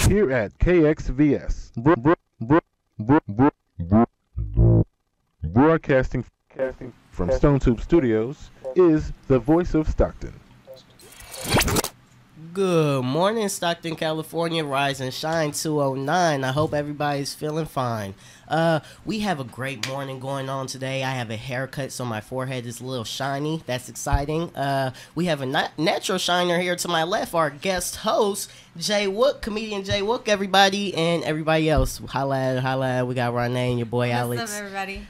here at KXVS, broadcasting from Stone Tube Studios, is the voice of Stockton. Good morning, Stockton, California. Rise and shine 209. I hope everybody's feeling fine. We have a great morning going on today. I have a haircut, so my forehead is a little shiny. That's exciting. We have a natural shiner here to my left, our guest host, Jay Wook, comedian Jay Wook, everybody, and everybody else. Holla. We got Renee and your boy Alex. What's up, everybody?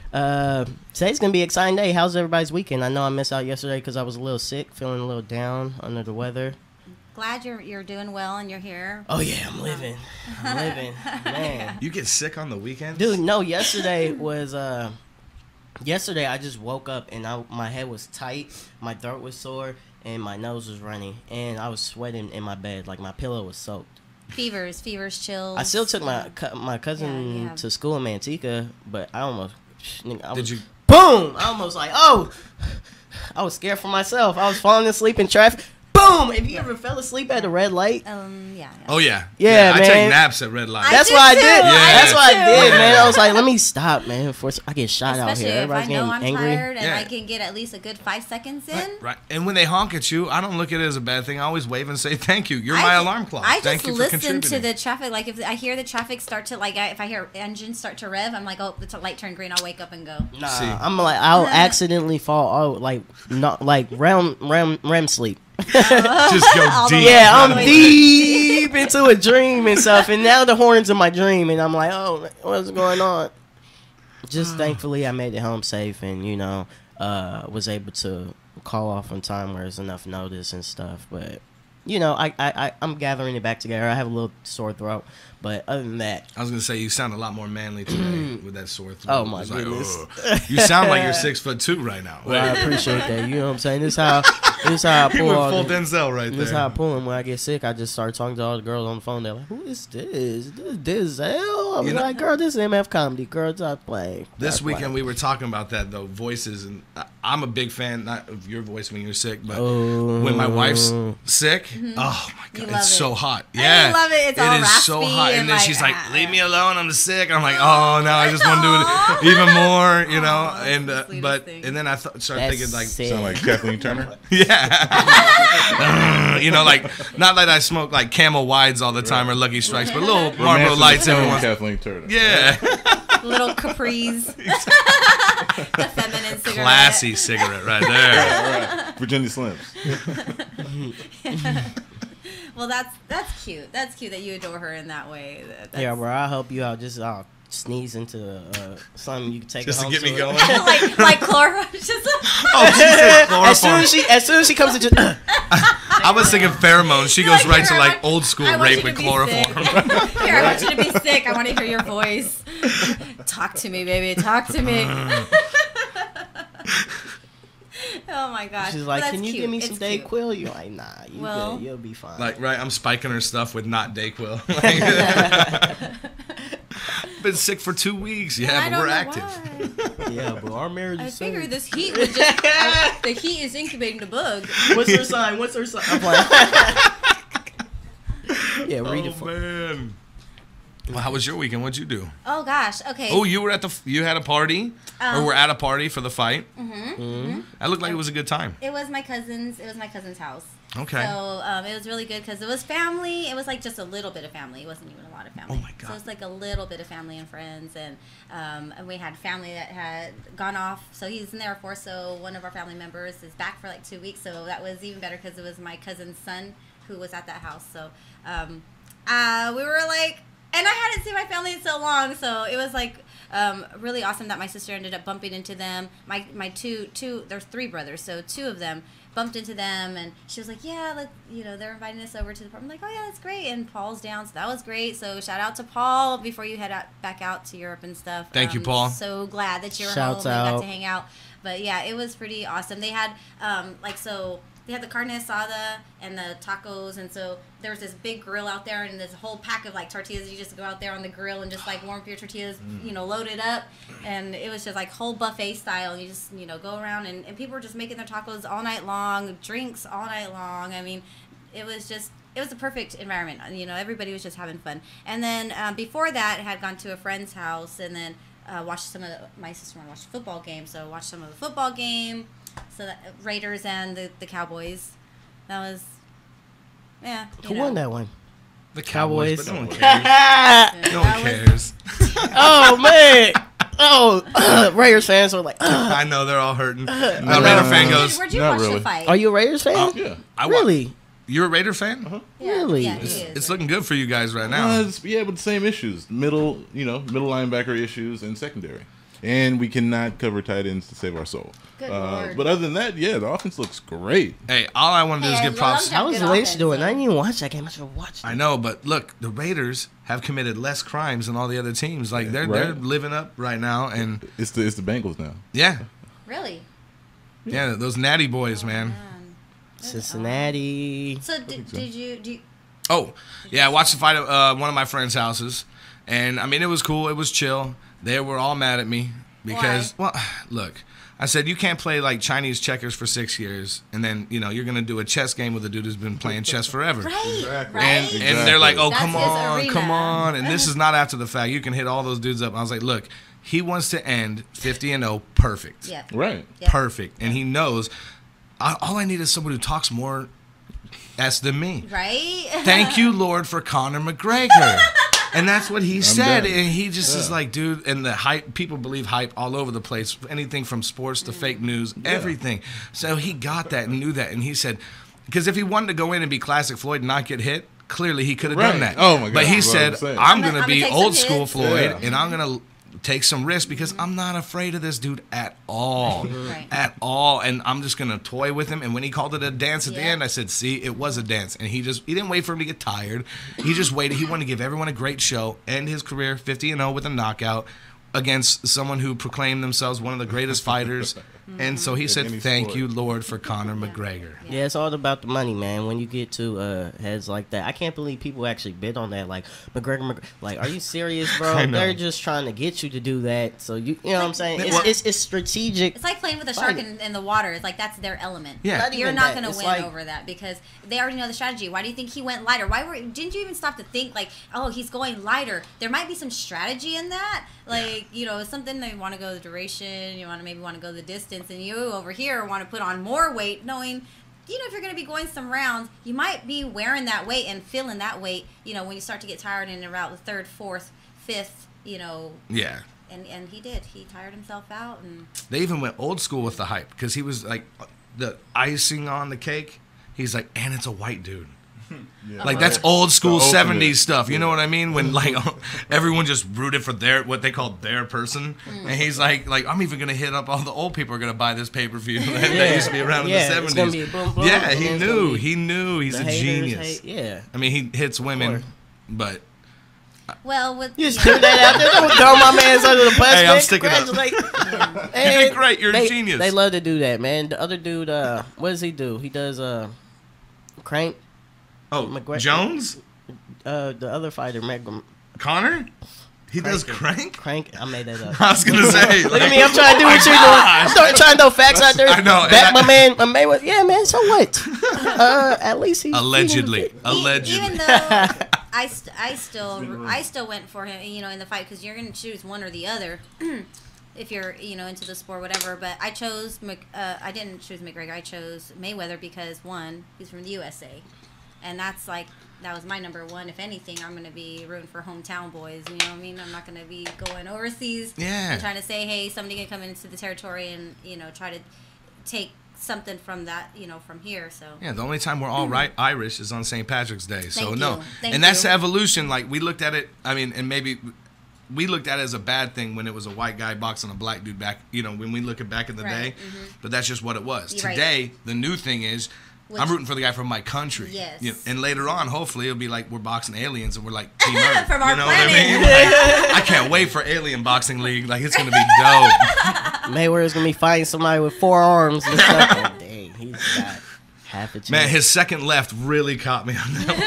Today's going to be an exciting day. How's everybody's weekend? I know I missed out yesterday because I was a little sick, feeling a little down, under the weather. Glad you're doing well and you're here. Oh yeah, I'm living, man. You get sick on the weekends? Dude, no. Yesterday I just woke up and my head was tight, my throat was sore, and my nose was running, and I was sweating in my bed, like my pillow was soaked. Fevers, chills. I still took my cousin to school in Manteca, but I almost, boom! I almost I was scared for myself. I was falling asleep in traffic. Boom! Have you ever fell asleep at a red light? Yeah. Oh, yeah. Yeah, man. I take naps at red lights. That's what I did. Yeah. That's what I did, man. I was like, let me stop, man. Before I get shot out here. Everybody's if I know I'm getting angry. tired and I can get at least a good 5 seconds in. Right. And when they honk at you, I don't look at it as a bad thing. I always wave and say, thank you. You're my alarm clock. I Thank just you for listen contributing. to the traffic. Like, if I hear the traffic start to, if I hear engines start to rev, I'm like, oh, the light turned green. I'll wake up and go. Nah, See. I'm like, I'll accidentally fall out, not like REM sleep. Just go deep. Yeah, I'm deep into a dream and stuff, and now the horns in my dream, and I'm like, oh, what's going on? Just thankfully, I made it home safe, and was able to call off on time where there's enough notice and stuff. But I'm gathering it back together. I have a little sore throat, but other than that, I was gonna say you sound a lot more manly today with that sore throat. Oh my goodness, you sound like you're 6'2" right now. Well, I appreciate that. You know what I'm saying? This is how I pull. You went full Denzel right there. This is how I pull them. When I get sick, I just start talking to all the girls on the phone. They're like, "Who is this? This Denzel?" I'm like, "Girl, this is MF comedy. Girl, stop playing." This weekend we were talking about that though, voices, and I'm a big fan not of your voice when you're sick, but when my wife's sick, oh my god, it's so hot. Yeah, I love it. It's all it is raspy so hot, and then she's like, "Leave me alone. I'm sick." I'm like, "Oh, now I just want to do it even more," and then I started thinking like, Sound like Kathleen Turner? like not that I smoke like Camel Wides all the time or Lucky Strikes, but little Marlboro Lights every once. Kathleen Turner. Yeah. Little Capris. The feminine cigarette. Classy cigarette right there. Right. Virginia Slims. Well, that's cute. That's cute that you adore her in that way. Yeah, bro, I'll help you out. Just sneeze into something you can take Just home to get me going. like chloroform. Just Oh, she said chloroform. as soon as she comes into I was thinking pheromones. She goes right to like old school I want rape you with to be chloroform. sick. Here, I want you to be sick. I want to hear your voice. Talk to me, baby. Talk to me. Oh my gosh. she's like, Well, "Can you cute. give me It's some cute. Dayquil?" You're like, "Nah, you Well- good. You'll be fine." Like, right, I'm spiking her stuff with not Dayquil. Been sick for 2 weeks. Yeah, I but don't we're know active. why. Yeah, but our marriage I is figured safe. this heat would just the heat is incubating the bug. What's her sign? I'm like, yeah, read it for me. Man. Well, how was your weekend? What'd you do? Oh gosh. Okay. Oh, you were you had a party, or were at a party for the fight. Mm-hmm. That looked like it was a good time. It was my cousin's. It was my cousin's house. Okay. So it was really good because it was family. It was like just a little bit of family. It wasn't even a lot of family. Oh my God. So it was like a little bit of family and friends, and we had family that had gone off. So he's in the Air Force. So one of our family members is back for like 2 weeks. So that was even better because it was my cousin's son who was at that house. So we were like. And I hadn't seen my family in so long, so it was like really awesome that my sister ended up bumping into them. My two there's 3 brothers, so 2 of them bumped into them, and she was like, "Yeah, they're inviting us over to the park." I'm like, "Oh yeah, that's great." And Paul's down, so that was great. So shout out to Paul before you head back out to Europe and stuff. Thank you, Paul. So glad that you're Shouts home and out. got to hang out. But yeah, it was pretty awesome. They had they had the carne asada and the tacos, and so there was this big grill out there, and there's a whole pack of like tortillas. You just go out there on the grill and just like warm up your tortillas, load it up, and it was just like whole buffet style. And you just go around, and people were just making their tacos all night long, drinks all night long. I mean, it was the perfect environment. You know, everybody was just having fun. And then before that, I had gone to a friend's house and then watched my sister wanted to watch the football game, so I watched some of the football game. So that Raiders and the Cowboys. That was, yeah. Who won that one? The Cowboys. But no one cares. No one cares. Oh man. Oh, Raiders fans are like. I know they're all hurting. The Raider fan goes. Where'd you watch the fight? Are you a Raiders fan? Yeah. Really? You're a Raider fan? Uh-huh. Yeah, Really? Yeah, It's looking good for you guys right now. With the same issues. Middle linebacker issues and secondary. And we cannot cover tight ends to save our soul. Good Lord. But other than that, yeah, the offense looks great. Hey, all I want to do is give props. How was the Raiders doing? I didn't even watch that game. I should have watched it. I know, but look, the Raiders have committed less crimes than all the other teams. Like they're living up right now, and It's the Bengals now. yeah, Really? yeah, those natty boys, man. Cincinnati. So did you? Oh, yeah, I watched the fight at one of my friends' houses, and I mean it was cool. It was chill. They were all mad at me because, well, look, I said you can't play like Chinese checkers for 6 years, and then you're gonna do a chess game with a dude who's been playing chess forever. Right. Exactly. Right. And they're like, oh, That's come his on, arena. come on. And this is not after the fact. You can hit all those dudes up. I was like, look, he wants to end 50-0 perfect. Yeah. Right. Yeah. Perfect. And he knows all I need is someone who talks more S than me. Right. Thank you, Lord, for Conor McGregor. And that's what he said. done. And he just is like, dude, and the hype, people believe hype all over the place. Anything from sports to fake news, everything. So he got that and knew that. And he said, because if he wanted to go in and be classic Floyd and not get hit, clearly he could have done that. Oh, my God. But he That's what I'm said, saying. I'm going to I'm be gonna take old some school hits. Floyd, Yeah. and I'm going to take some risks because I'm not afraid of this dude at all. Right. At all. And I'm just going to toy with him. And when he called it a dance at the Yeah. end, I said, see, it was a dance. And he didn't wait for him to get tired. He just waited. He wanted to give everyone a great show, end his career 50-0 with a knockout against someone who proclaimed themselves one of the greatest fighters. And so he said, any thank sport. you, Lord, for Conor McGregor. Yeah, it's all about the money, man. When you get to heads like that, I can't believe people actually bid on that. Like McGregor, like, are you serious, bro? I know. They're just trying to get you to do that. So you know what I'm saying? Well- It's strategigic. It's like playing with a shark Fighting. in the water. It's like that's their element. Yeah. Not You're even not that. going to It's win like- over that because they already know the strategy. Why do you think he went lighter? Didn't you even stop to think like, oh, he's going lighter? There might be some strategy in that. Like, something they want to go the duration, you maybe want to go the distance, and you over here want to put on more weight, knowing, if you're going to be going some rounds, you might be wearing that weight and feeling that weight, when you start to get tired in around the third, fourth, fifth, Yeah. And he did. He tired himself out. And They even went old school with the hype because he was like the icing on the cake. He's like, and it's a white dude. Yeah. Like that's old school The ultimate. 70s stuff. You know what I mean? When like everyone just rooted for what they call their person. And he's like I'm even gonna hit up all the old people are gonna buy this pay-per-view that used to be around in the 70s. It's gonna be a boom, boom, Yeah, and he then it's knew. gonna be He knew. He's the a haters genius. hate- yeah. I mean, he hits women, but well, with You just threw that out there. Don't throw my man's under the bus. Hey, I'm man. sticking up. Congratulate- you did great. You're a genius. They love to do that, man. The other dude, what does he do? He does crank. McGregor. Jones? The other fighter, Connor? He does crank? Crank. I made that up. I was gonna say. Look at me. I'm trying to do what you're doing. I'm trying to throw facts out there. I know, Back and my man was, yeah, man. So what? At least he's Allegedly. even Allegedly. though I still went for him, in the fight because you're gonna choose one or the other. If you're, into the sport, whatever. But I chose, I didn't choose McGregor. I chose Mayweather because one, he's from the USA, and that was my number one. If anything, I'm gonna be rooting for hometown boys. You know what I mean? I'm not gonna be going overseas and trying to say, hey, somebody can come into the territory and try to take something from that, from here. So Yeah, the only time we're all right Irish is on St. Patrick's Day. So Thank no. you. Thank And that's you. the evolution. Like we looked at it, I mean, and maybe we looked at it as a bad thing when it was a white guy boxing a black dude back, when we look at back in the Right, day. But that's just what it was. You're right. Today, the new thing is I'm rooting for the guy from my country. Yes. And later on, hopefully, it'll be like we're boxing aliens and we're like Team Earth. From our you know what I planet. mean? Like, I can't wait for Alien Boxing League. Like, it's going to be dope. Mayweather's gonna be fighting somebody with 4 arms and stuff. Oh, dang, he's got half a chance. Man, his second left really caught me on that one.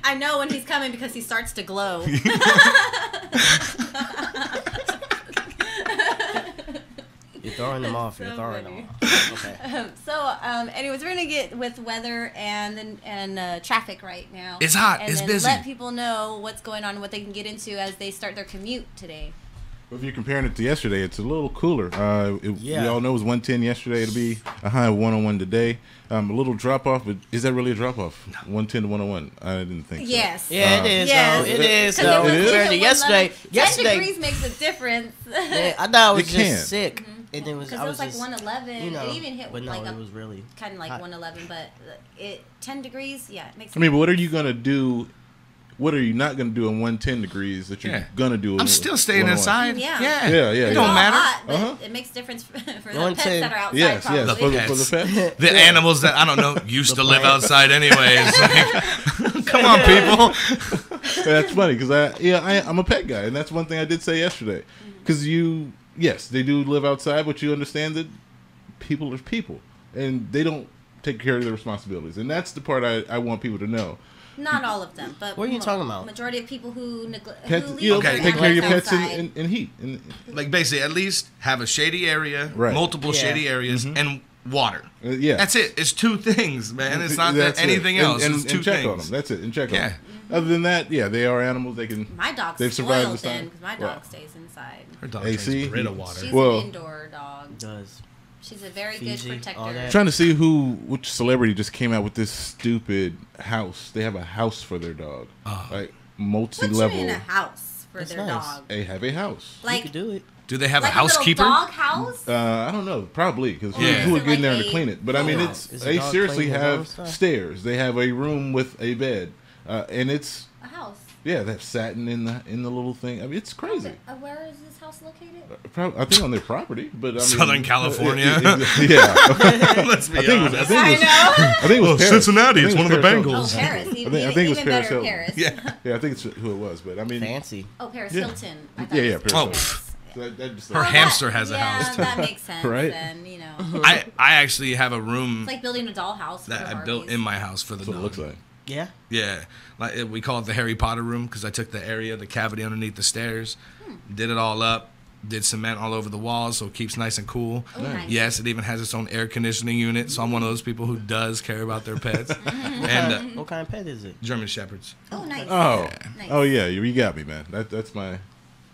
I know when he's coming because he starts to glow. You throw throwing them off. You're So throwing funny. them off. Okay. Anyways, we're gonna get with weather and traffic right now. It's hot. And It's then busy. let people know what's going on and what they can get into as they start their commute today. Well, if you're comparing it to yesterday, it's a little cooler. Yeah. We all know it was 110 yesterday. It'll be a high of 101 today. A little drop off, but is that really a drop off? 110 to 101? I didn't think so. Yes. Yeah, it is. Yes. Though. It is. 'Cause Though. was Compared to even yesterday. 10 degrees makes a difference. Yeah, I thought I was It can. just sick. And it was. Because I it was was like just, 111. You know, it even hit but no, like it was really kind of like hot. 111, but 10 degrees, yeah, it makes I mean, but what are you going to do? What are you not going to do in 110 degrees that you're Yeah. going to do? I'm still staying 101? inside. Yeah. Yeah. Yeah, It yeah. don't all matter. hot, but Uh-huh. it makes difference for the pets 110. that are outside. Yes, probably. yes. For the pets. The animals that I don't know used to live plants. outside anyways. Like, come on, people. That's funny because I'm a pet guy, and that's one thing I did say yesterday. Because yes, they do live outside, but you understand that people are people, and they don't take care of their responsibilities, and that's the part I want people to know. Not all of them, but What are you talking about? Majority of people who neglect Pets, who leave you know, Okay. their take care of your animals pets outside. in heat. And, Like basically, at least have a shady area, Right. multiple Yeah. shady areas, and water. yeah, That's it. It's two things, man. It's not That's anything it. else. And, it's two and check things. on them. That's it. And check on Yeah. them. Other than that, yeah, they are animals. They can. My dog's They've survived spoiled this time. then because my Wow. dog stays inside. Her dog AC? drinks Brita water. She's Well- an indoor dog. Does. She's a very Fiji, good all protector. that. Trying to see which celebrity just came out with this stupid house. They have a house for their dog, like What you multi-level. mean a house for That's their nice. dog? They have a house. You Like could do it. Do they have like a housekeeper? A little dog house? I don't know, probably because Yeah. who would Is it get in there like to clean it? But I mean, Oh, it's is the they dog seriously clean his own have stuff? stairs. They have a room with a bed, and it's A house. yeah, they have satin in the little thing. I mean, it's crazy. Where is this house located? I think on their property, but I mean, Southern California. yeah. Let's be I think it was. honest. I think it was. know. I think it was Well, Paris. Cincinnati, I think it's it one was of the Paris Oh, Bengals. Paris. I think it was even Paris better, Hilton. Paris. Yeah. Yeah, I think it's who it was, but I mean, Fancy. Oh, Paris Yeah. Hilton. I thought Yeah, it yeah, was Paris Hilton. Paris. that just Her hamster has a yeah, house. that makes sense. Right? Then you know, I actually have a room it's like building a dollhouse for that the I built Barbies. in my house for the That's what dog. it looks like. Yeah. Yeah, we call it the Harry Potter room because I took the area, the cavity underneath the stairs, did it all up, did cement all over the walls so it keeps nice and cool. Oh, nice. Yes, it even has its own air conditioning unit, so I'm one of those people who does care about their pets. And What kind of pet is it? German Shepherds. Oh, nice. Oh, Nice. oh yeah, you got me, man. That's my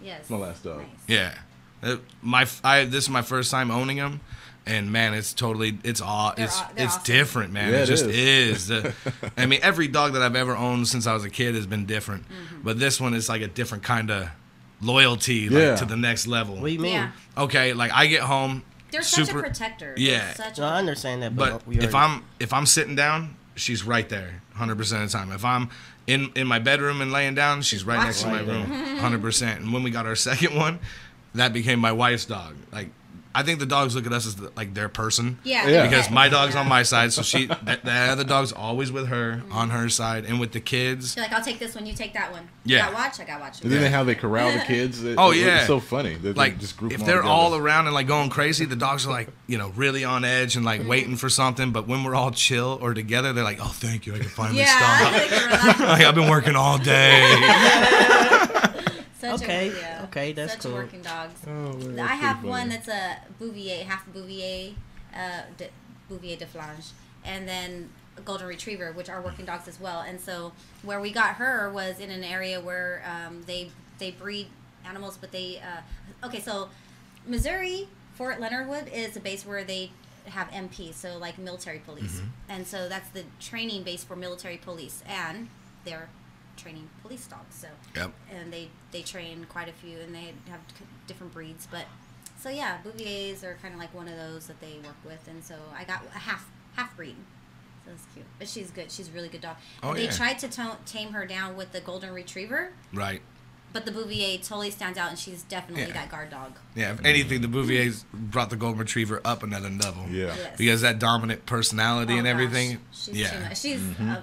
Yes. my last dog. Nice. Yeah, this is my first time owning them, and man, it's totally it's They're it's awesome. different, man. Yeah, it it just is. is. I mean, every dog that I've ever owned since I was a kid has been different, but this one is like a different kind of loyalty, Yeah. like to the next level. What do you mean? Yeah. Okay, like I get home, They're super, such a protector. Yeah. They're such No, I a, understand that, but we if already- I'm sitting down, she's right there, 100% of the time. If I'm in my bedroom and laying down, she's right next to my Right room, 100%. And when we got our second one, that became my wife's dog. Like, I think the dogs look at us as like their person. yeah. Yeah. Because my dog's Yeah. on my side, so the other dog's always with her, on her side, and with the kids. She's like, I'll take this one, you take that one. Yeah. You got watch, I got watch. And then how they corral the kids. Oh, yeah. It's so funny. They Like, just group if them they're together. all around and like going crazy, the dogs are like, really on edge and like waiting for something. But when we're all chill or together, they're like, oh, thank you, I can finally Yeah. stop. Like, relax. Like, I've been working all day. Such Okay, a, yeah, okay, that's such cool. working dogs. Oh, man, I that's have pretty one funny. that's a Bouvier, half Bouvier, Bouvier de Flange, and then a Golden Retriever, which are working dogs as well. And so where we got her was in an area where they breed animals, but they okay. So Missouri, Fort Leonard Wood is a base where they have MP, so like military police, and so that's the training base for military police, and they're training police dogs. So Yep. and they train quite a few, and they have different breeds. But so yeah, Bouviers are kind of like one of those that they work with, and so I got a half breed. So that's cute, but she's good. She's a really good dog. Oh, And they yeah. tried to tame her down with the Golden Retriever, Right. but the Bouvier totally stands out, and she's definitely Yeah. that guard dog. Yeah, if anything, the Bouviers brought the Golden Retriever up another level. Yeah. Yes. Because that dominant personality Oh, and gosh. everything. She's Yeah. too much. She's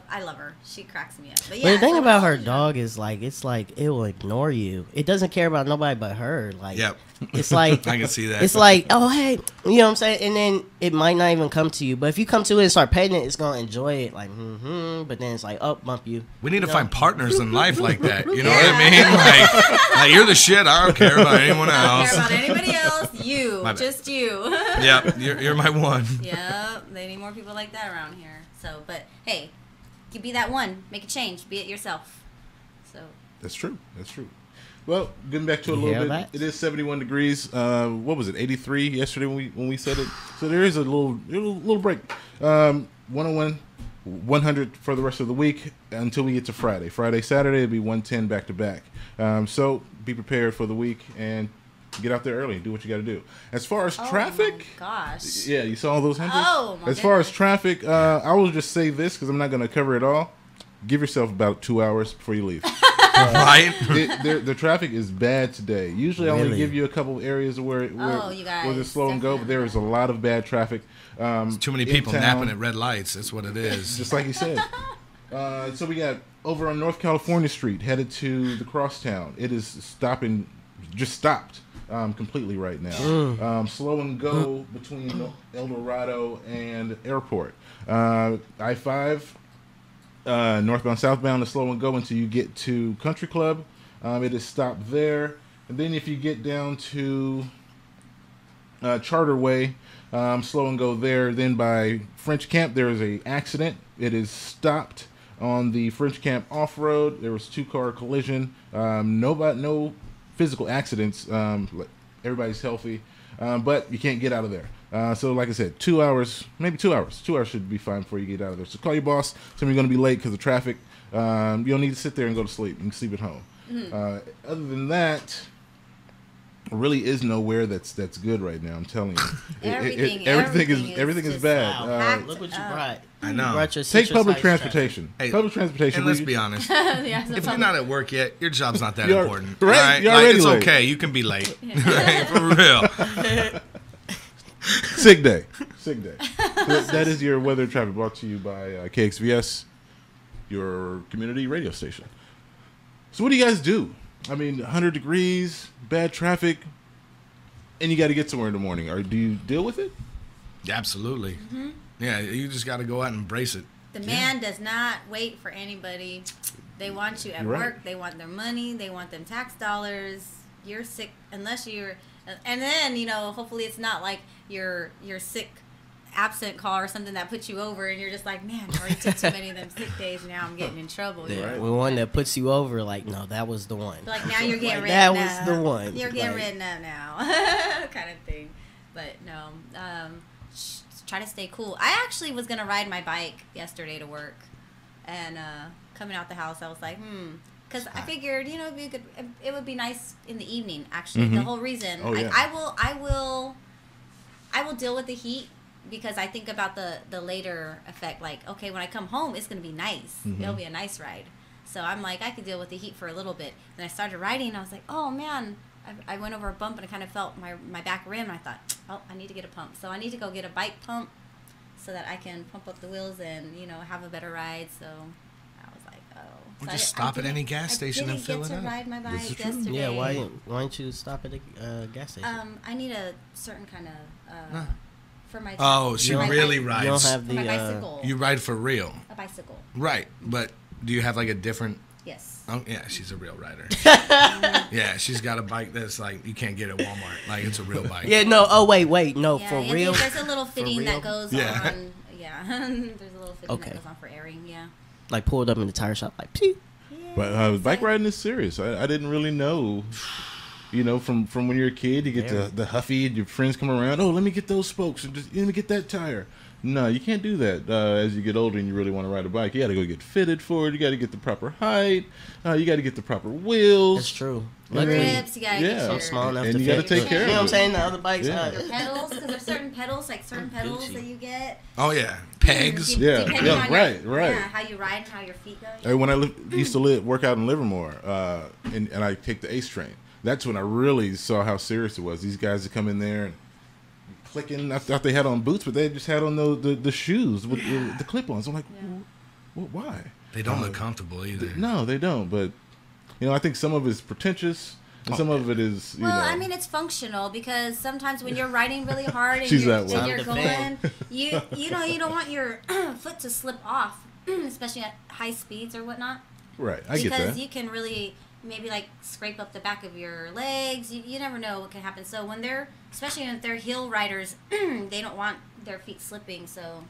I love her. She cracks me up. But But yeah, the thing so about her Golden- dog is like it's like it will ignore you. It doesn't care about nobody but her. Like Yep. It's like I can see that. It's like, oh hey, you know what I'm saying, and then it might not even come to you. But if you come to it and start petting it, it's gonna enjoy it. Like, But then it's like, oh, bump you. We need to find partners in life like that. You know what I mean? Like you're the shit. I don't care about anyone else. I don't care about anybody else. You, just you. Yep, you're my one. Yep, they need more people like that around here. So, but hey, you be that one. Make a change. Be it yourself. So. That's true. That's true. Well, getting back to it a little bit, it is 71 degrees. What was it, 83 yesterday when we said it? So there is a little break. 101, 100 for the rest of the week until we get to Friday. Friday, Saturday, it'll be 110 back to back. So be prepared for the week and get out there early and do what you got to do. As far as traffic, my gosh, yeah, you saw all those hundreds. Oh, my as far as traffic, I will just say this because I'm not going to cover it all. Give yourself about 2 hours before you leave. Right? The traffic is bad today. Usually I only give you a couple of areas where it's slow and go, but there is a lot of bad traffic. Too many people napping at red lights. That's what it is. Just like you said. So we got over on North California Street, headed to the Crosstown. It is just stopped completely right now. Slow and go between El Dorado and Airport. I-5. Northbound, southbound is slow and go until you get to Country Club. It is stopped there. And then if you get down to Charterway, slow and go there. Then by French Camp, there is a accident. It is stopped on the French Camp off-road. There was 2-car collision. No physical accidents. Everybody's healthy. But you can't get out of there. So like I said, 2 hours, maybe 2 hours. 2 hours should be fine before you get out of there. So call your boss. Tell me you're going to be late because of traffic. You don't need to sit there and go to sleep. You can sleep at home. Other than that, there really is nowhere that's good right now. I'm telling you, everything is bad. Wow. Look what you brought. I know. You brought your Take public transportation. transportation. Hey, Public transportation. And let's be honest. If you're not at work yet, your job's not that You're- important. right? Right? You're Like, already it's late. okay. You can be late. Right? For real. Sick day. So that is your weather and traffic brought to you by KXVS, your community radio station. So what do you guys do? I mean, 100 degrees, bad traffic, and you got to get somewhere in the morning. Or do you deal with it? Absolutely. Yeah, you just got to go out and embrace it. The man does not wait for anybody. They want you at Right. work. They want their money. They want them tax dollars. You're sick unless you're, and then hopefully it's not like you're sick, absent call or something that puts you over, and you're just like, man, I already took too many of them sick days. Now I'm getting in trouble. The one that puts you over, like, no, that was the one. Like now you're getting Like, written that up. was the one. You're getting Like- written up now, kind of thing. But no, try to stay cool. I actually was gonna ride my bike yesterday to work, and coming out the house, I was like, because I figured it would be nice in the evening. Actually, the whole reason I will deal with the heat. Because I think about the later effect, like, okay, when I come home, it's going to be nice. It'll be a nice ride. So I'm like, I could deal with the heat for a little bit. Then I started riding, and I was like, oh, man. I went over a bump, and I kind of felt my back rim, and I thought, oh, I need to get a pump. So I need to go get a bike pump so that I can pump up the wheels and, have a better ride. So I was like, oh. Or So just stop at any gas station and fill it I didn't up. get to ride my This is bike true. yesterday. Yeah, why don't you stop at a gas station? I need a certain kind of... For my Oh, she for my really bike- You don't rides. have for my the bicycle. You ride for real. A bicycle. Right. But do you have like a different... Yes. Oh, yeah, she's a real rider. Yeah, she's got a bike that's like you can't get at Walmart. Like it's a real bike. Yeah, no. Oh, wait, no, Yeah, for and real. There's a little fitting real? that goes Yeah. on. Yeah. There's a little fitting Okay. that goes on for airing. Yeah. Like pulled up in the tire shop, like, pee. But bike riding is serious. I didn't really know. From when you're a kid, you get the huffy, and your friends come around. Oh, let me get those spokes and just let me get that tire. No, you can't do that. As you get older and you really want to ride a bike, you got to go get fitted for it. You got to get the proper height. You got to get the proper wheels. That's true. Grips, you gotta Yeah. get I'm your small enough And to you gotta fit. take care You of know what I'm it. saying? The other bikes. Yeah. pedals, because there's certain pedals, like certain pedals Gucci. that you get. Oh yeah, pegs. Yeah, Depending yeah, on right. Yeah, how you ride and how your feet go. When I used to work out in Livermore, and I take the ACE train, that's when I really saw how serious it was. These guys would come in there and clicking. I thought they had on boots, but they just had on the shoes with the clip-ons. I'm like, why? They don't look comfortable either. No, they don't. But I think some of it's pretentious. And some of it is, you know. I mean, it's functional because sometimes when you're riding really hard and She's you're, that way. and you're Time to going, you know, you don't want your foot to slip off, especially at high speeds or whatnot. Right, I get that. Because you can really maybe like scrape up the back of your legs. You never know what can happen. So when especially if they're hill riders, they don't want their feet slipping. So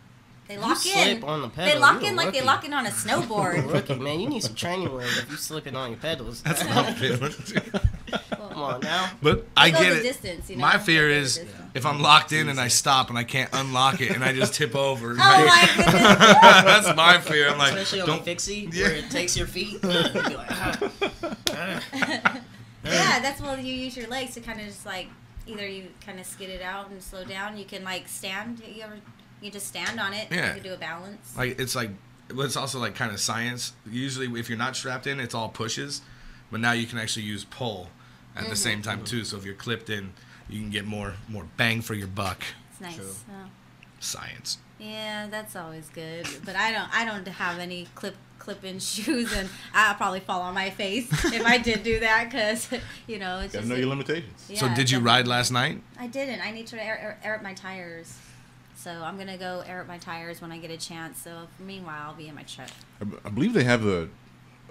they lock in. Slip on the pedal, They lock you're in a like rookie. they lock in on a snowboard. Rookie, man, you need some training wheels if you slipping on your pedals. That's what I'm feeling. Come on now. But I Go get the it. distance, you know? My fear Go the is distance. if I'm locked in and I stop and I can't unlock it and I just tip over. Oh my goodness. That's my fear. I'm like, Especially on don't. a fixie Yeah. where it takes your feet. You'd be like, Yeah, that's when you use your legs to kind of just like either you kind of skid it out and slow down. You can like stand. You just stand on it. Yeah. You can do a balance. Like it's also like kind of science. Usually, if you're not strapped in, it's all pushes, but now you can actually use pull at the same time too. So if you're clipped in, you can get more bang for your buck. It's nice. True. Oh. Science. Yeah, that's always good. But I don't have any clip-in shoes, and I'll probably fall on my face if I did do that because you know it's Gotta just know your limitations. Yeah, So did you ride definitely. last night? I didn't. I need to air up my tires. So I'm gonna go air up my tires when I get a chance. So meanwhile, I'll be in my truck. I believe they have the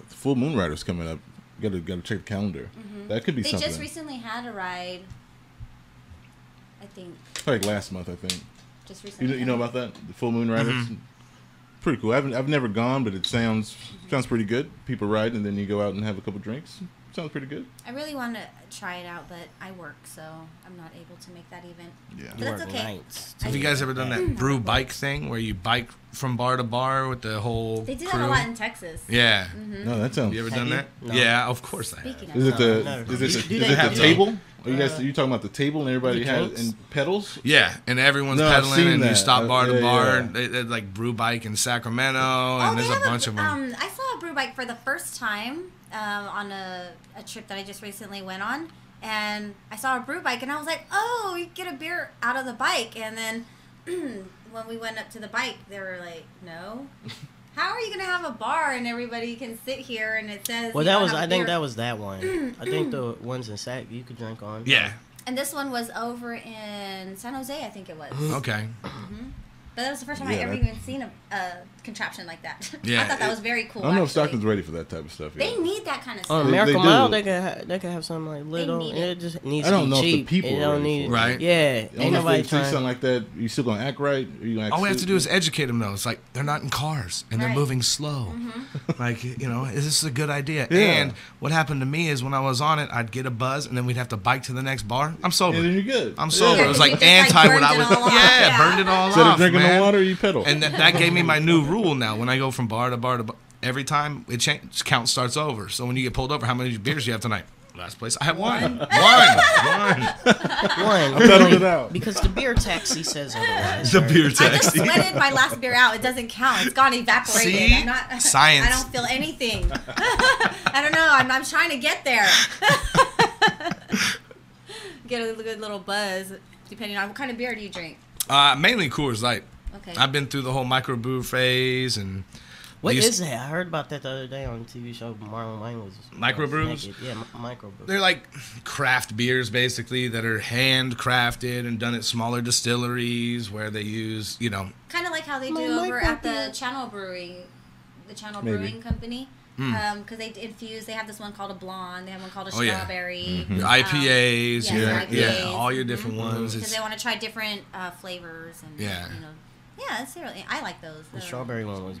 full moon riders coming up. Gotta check the calendar. That could be They something. just recently had a ride. I think Like last month, I think. just recently. You know about that? The full moon riders. Pretty cool. I've never gone, but it sounds pretty good. People ride, and then you go out and have a couple drinks. Sounds pretty good. I really want to try it out, but I work, so I'm not able to make that event. Yeah. But that's work okay. nights. Have you guys ever done that brew bike thing where you bike from bar to bar with the whole They do crew? that a lot in Texas. Yeah. No, that sounds. You ever Have done you? that? No. Yeah, of course I have. Speaking Is of, it the No. is it Do is they it have the them? table? Are you guys you talking about the table and everybody The has drinks? and pedals? Yeah, and everyone's No, I've pedaling, seen and you that. stop bar to Yeah, bar. yeah. And they like brew bike in Sacramento, oh, and they there's a have bunch of them. I saw a brew bike for the first time on a trip that I just recently went on, and I saw a brew bike, and I was like, oh, you get a beer out of the bike, and then when we went up to the bike, they were like, no. How are you gonna have a bar and everybody can sit here and it says? Well, you that don't was. have a I think beer? that was that one. I think the ones in Sac you could drink on. Yeah. And this one was over in San Jose, I think it was. Okay. But that was the first time I Yeah, ever that- even seen a contraption like that. Yeah, I thought that was very cool. I don't know if actually. Stockton's ready for that type of stuff. They yet. need that kind of On stuff. They Miracle do. Mile, they could have something like little. need It. it. Just needs I to don't be know if the cheap. people it are don't ready need. for it. Right. Yeah, I ain't don't know nobody if they see trying. something like that. You still gonna act right? Or you gonna act All we have to do stupid? is educate them, though. It's like they're not in cars and they're Right. moving slow. Like, is this a good idea? Yeah. And what happened to me is when I was on it, I'd get a buzz and then we'd have to bike to the next bar. I'm sober. And then you're good. I'm sober. Yeah, It was 'cause you like just, like, anti what burned I it was. all off. Yeah, Yeah. burned it all Instead off. of drinking man. the water, you pedal. And that gave me my new rule now. When I go from bar to bar to bar, every time it changes, count starts over. So when you get pulled over, how many beers do you have tonight? Last place, I had one. One. One. pedaled it out. Because the beer taxi says otherwise. The right? beer I just taxi. sweated my last beer out. It doesn't count. It's gone evaporated. See? I'm not Science. I don't feel anything. I don't know. I'm trying to get there. Get a good little buzz, depending on what kind of beer do you drink. Mainly Coors Light. Okay. I've been through the whole microbrew phase and. What These- is that? I heard about that the other day on a TV show. Marlon Wayne was Microbrews? naked. Yeah, microbrews. They're like craft beers, basically, that are handcrafted and done at smaller distilleries where they use, Kind of like how they My do over at the micro-beer. Channel Brewing, the Channel Maybe. Brewing Company. Hmm. Because they infuse. They have this one called a blonde. They have one called a Oh, yeah. strawberry. your IPAs, yes, your, IPAs. yeah, all your different ones. Because It's, they want to try different flavors and Yeah. Yeah, it's really. I like those. The strawberry one was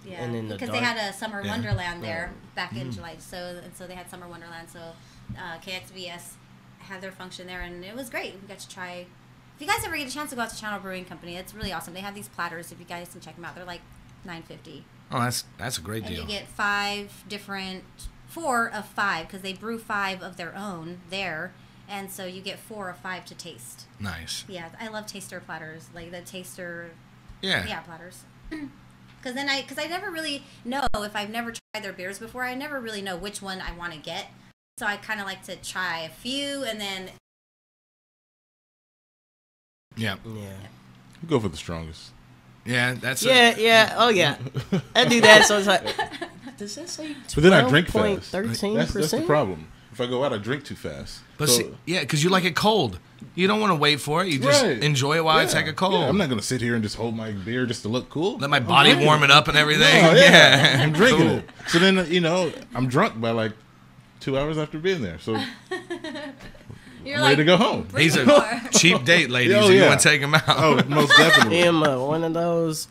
Yeah, and then the because dark, they had a Summer Yeah. Wonderland there back in July. So they had Summer Wonderland. So KXVS had their function there, and it was great. We got to try. If you guys ever get a chance to go out to Channel Brewing Company, it's really awesome. They have these platters. If you guys can check them out, they're like $9.50, oh, that's a great and deal. you get 4 of 5 because they brew 5 of their own there, and so you get 4 of 5 to taste. Nice. Yeah, I love taster platters, like the taster. Yeah. Yeah, platters. Because I never really know if I've never tried their beers before. I never really know which one I want to get. So I kind of like to try a few and then. Yeah. Yeah. Go for the strongest. Yeah, that's Yeah. Oh yeah. I do that. So it's like, does that say But then I drink fast. 13%? That's the problem. if I go out, I drink too fast. But So- see, yeah, because you like it cold. You don't want to wait for it. You just Right. enjoy it while it's like a cold. Yeah, I'm not gonna sit here and just hold my beer just to look cool. Let my I'm body drinking warm it up and everything. No, yeah, I'm drinking Cool. it. So then, I'm drunk by like 2 hours after being there. So You're I'm ready to go home. bring He's a more. cheap date, ladies. Oh, You yeah. want to take him out? Oh, most definitely. am one of those.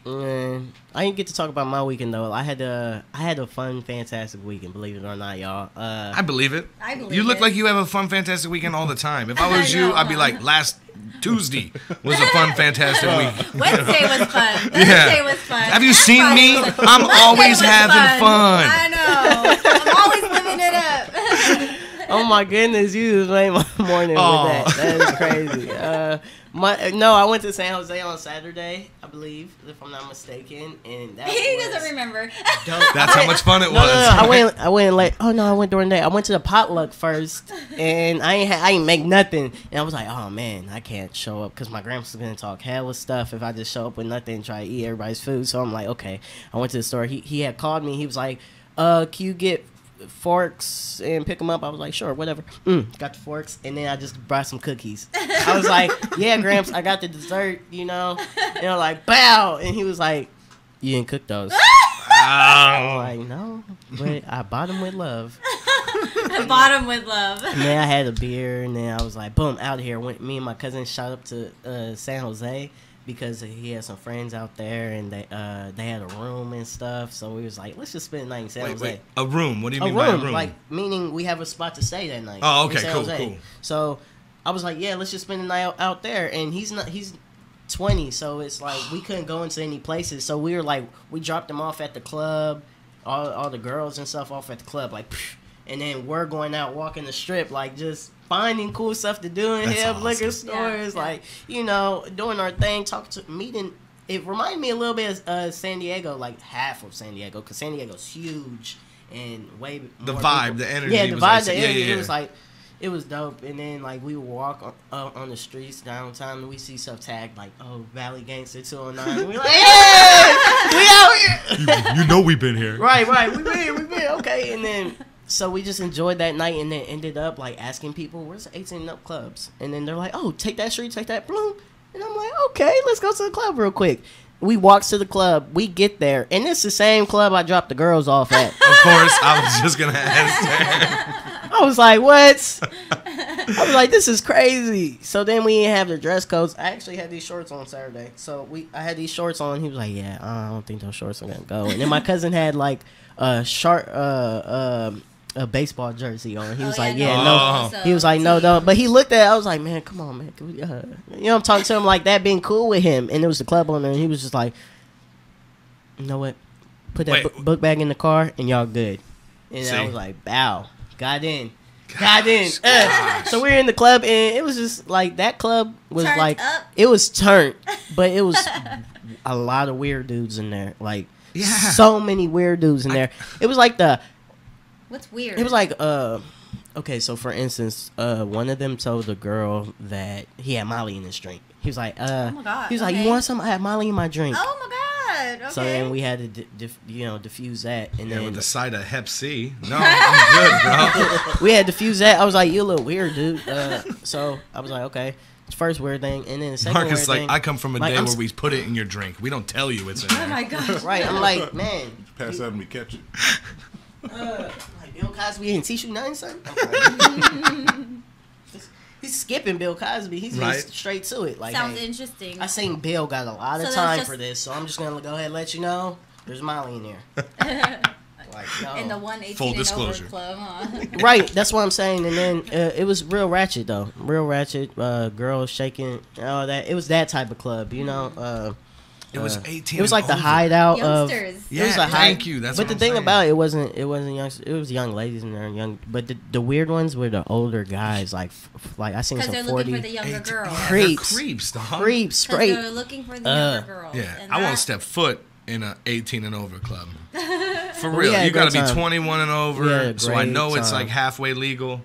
I didn't get to talk about my weekend though. I had a fun, fantastic weekend. Believe it or not, y'all. I believe it. I believe You look it. like you have a fun, fantastic weekend all the time. If I was I you, know. I'd be like, last Tuesday was a fun, fantastic week. Wednesday was fun. Thursday was fun. Have you And seen Friday me? was fun. I'm Monday always was having fun. I know. I'm always living it up. Oh my goodness, you just made my morning Aw. with that. That is crazy. I went to San Jose on Saturday, I believe, if I'm not mistaken, and that He was doesn't remember. dope. That's how much fun it No, was. I went like, oh no, I went during the day. I went to the potluck first, and I ain't make nothing, and I was like, oh man, I can't show up because my grandpa's gonna talk hella stuff if I just show up with nothing and try to eat everybody's food. So I'm like, okay. I went to the store. He had called me. He was like, can you get forks and pick them up? I was like, sure, whatever. Got the forks, and then I just brought some cookies. I was like, yeah, Gramps, I got the dessert, And I'm like, bow, and he was like, you didn't cook those. I was like, no, but I bought them with love. I bought him with love. And then I had a beer, and then I was like, boom, out of here. Me and my cousin shot up to San Jose because he had some friends out there, and they had a room and stuff. So we was like, let's just spend the night in San Jose. Wait. A room? What do you A mean by a room, room? like meaning we have a spot to stay that night. Oh, in okay, San cool, Jose. cool. So I was like, yeah, let's just spend the night out there. And he's 20, so it's like we couldn't go into any places. So we were like, we dropped him off at the club, all the girls and stuff off at the club, like, and then we're going out walking the strip, like just finding cool stuff to do and That's have awesome. liquor stores, Yeah. like doing our thing, meeting. It reminded me a little bit of San Diego, like half of San Diego, because San Diego's huge and way The more vibe, people. the energy Yeah, the was vibe, like- the yeah, energy. yeah, It was yeah. like, it was dope. And then like we would walk on the streets downtown, and we see stuff tagged like, oh, Valley Gangster 209. And we're like, yeah, we out here. You know we've been here. Right. We been okay. And then so we just enjoyed that night, and then ended up like asking people, where's the 18 and up clubs? And then they're like, oh, take that street, take that bloom. And I'm like, okay, let's go to the club real quick. We walk to the club. We get there, and it's the same club I dropped the girls off at. Of course, I was just gonna ask. I was like, what? I was like, this is crazy. So then we didn't have the dress codes. I actually had these shorts on Saturday. So I had these shorts on. He was like, yeah, I don't think those shorts are going to go. And then my cousin had like a baseball jersey on. He was like, yeah, no. So He was like, no, don't. But he looked at it. I was like, man, come on, man. Can we, I'm talking to him like that, being cool with him. And it was the club owner. And he was just like, you know what? Put that Wait. book bag in the car, and y'all good. And See? I was like, bow. Got in. So we're in the club, and it was just like, that club was Turned like, up? it was turned, but it was a lot of weird dudes in there. Like, Yeah. so many weird dudes in there. It was like What's weird? it was like, okay, so for instance, one of them told the girl that he had Molly in his drink. He was like, oh my god. he was like, you okay. want some? I had Molly in my drink. Oh my god. Okay. So then we had to, diffuse that, and Yeah, then with the side of Hep C. No, I'm good, bro. we had to diffuse that. I was like, you a little weird, dude. So I was like, okay. First weird thing, and then the second Marcus, weird like, thing. I come from a like, day I'm where s- we put it in your drink. We don't tell you it's in Oh there. my gosh. Right, I'm like, man. Pass out and we catch it. Like Bill Cosby ain't teach you nothing, son. Okay. He's skipping Bill Cosby. He's Right. just straight to it. Like, Sounds hey, interesting. I seen Bill got a lot of So that's time just- for this, so I'm just gonna go ahead and let you know there's Molly in there. Like, no. In the 118 Full and disclosure. over club, huh? Right, that's what I'm saying. And then it was real ratchet though, real ratchet. Girls shaking, all that. It was that type of club, you know. It was 18. It was like and the over. hideout of. Youngsters. Yeah, it was a thank you. That's but what the I'm thing saying. about it wasn't young. It was young ladies in there, and young. But the weird ones were the older guys. Like I seen Because some they're looking 40 for the younger 18 girls. Yeah, Creeps. they're creeps, dog. creeps Because straight. they're looking for the younger girls. Yeah, And I won't that- step foot in a 18 and over club. For we real, had a you got to great be time. 21 and We had over, a so I great know it's time. like halfway legal.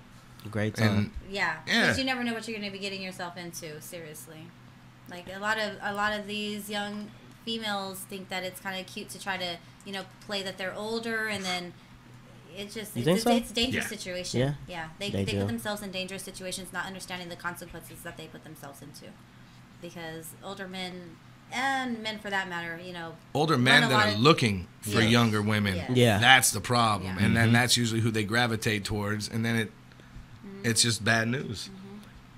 Great time. And Yeah, Yeah. because you never know what you're going to be getting yourself into. Seriously, like a lot of these young females think that it's kind of cute to try to play that they're older, and then it's just You think so? it's a dangerous Yeah. situation. Yeah. They do. put themselves in dangerous situations, not understanding the consequences that they put themselves into. Because older men and men for that matter, Older run men a that lot are of- looking for Yes. younger women. Yes. Yeah. That's the problem. Yeah. And then that's usually who they gravitate towards, and then it's just bad news.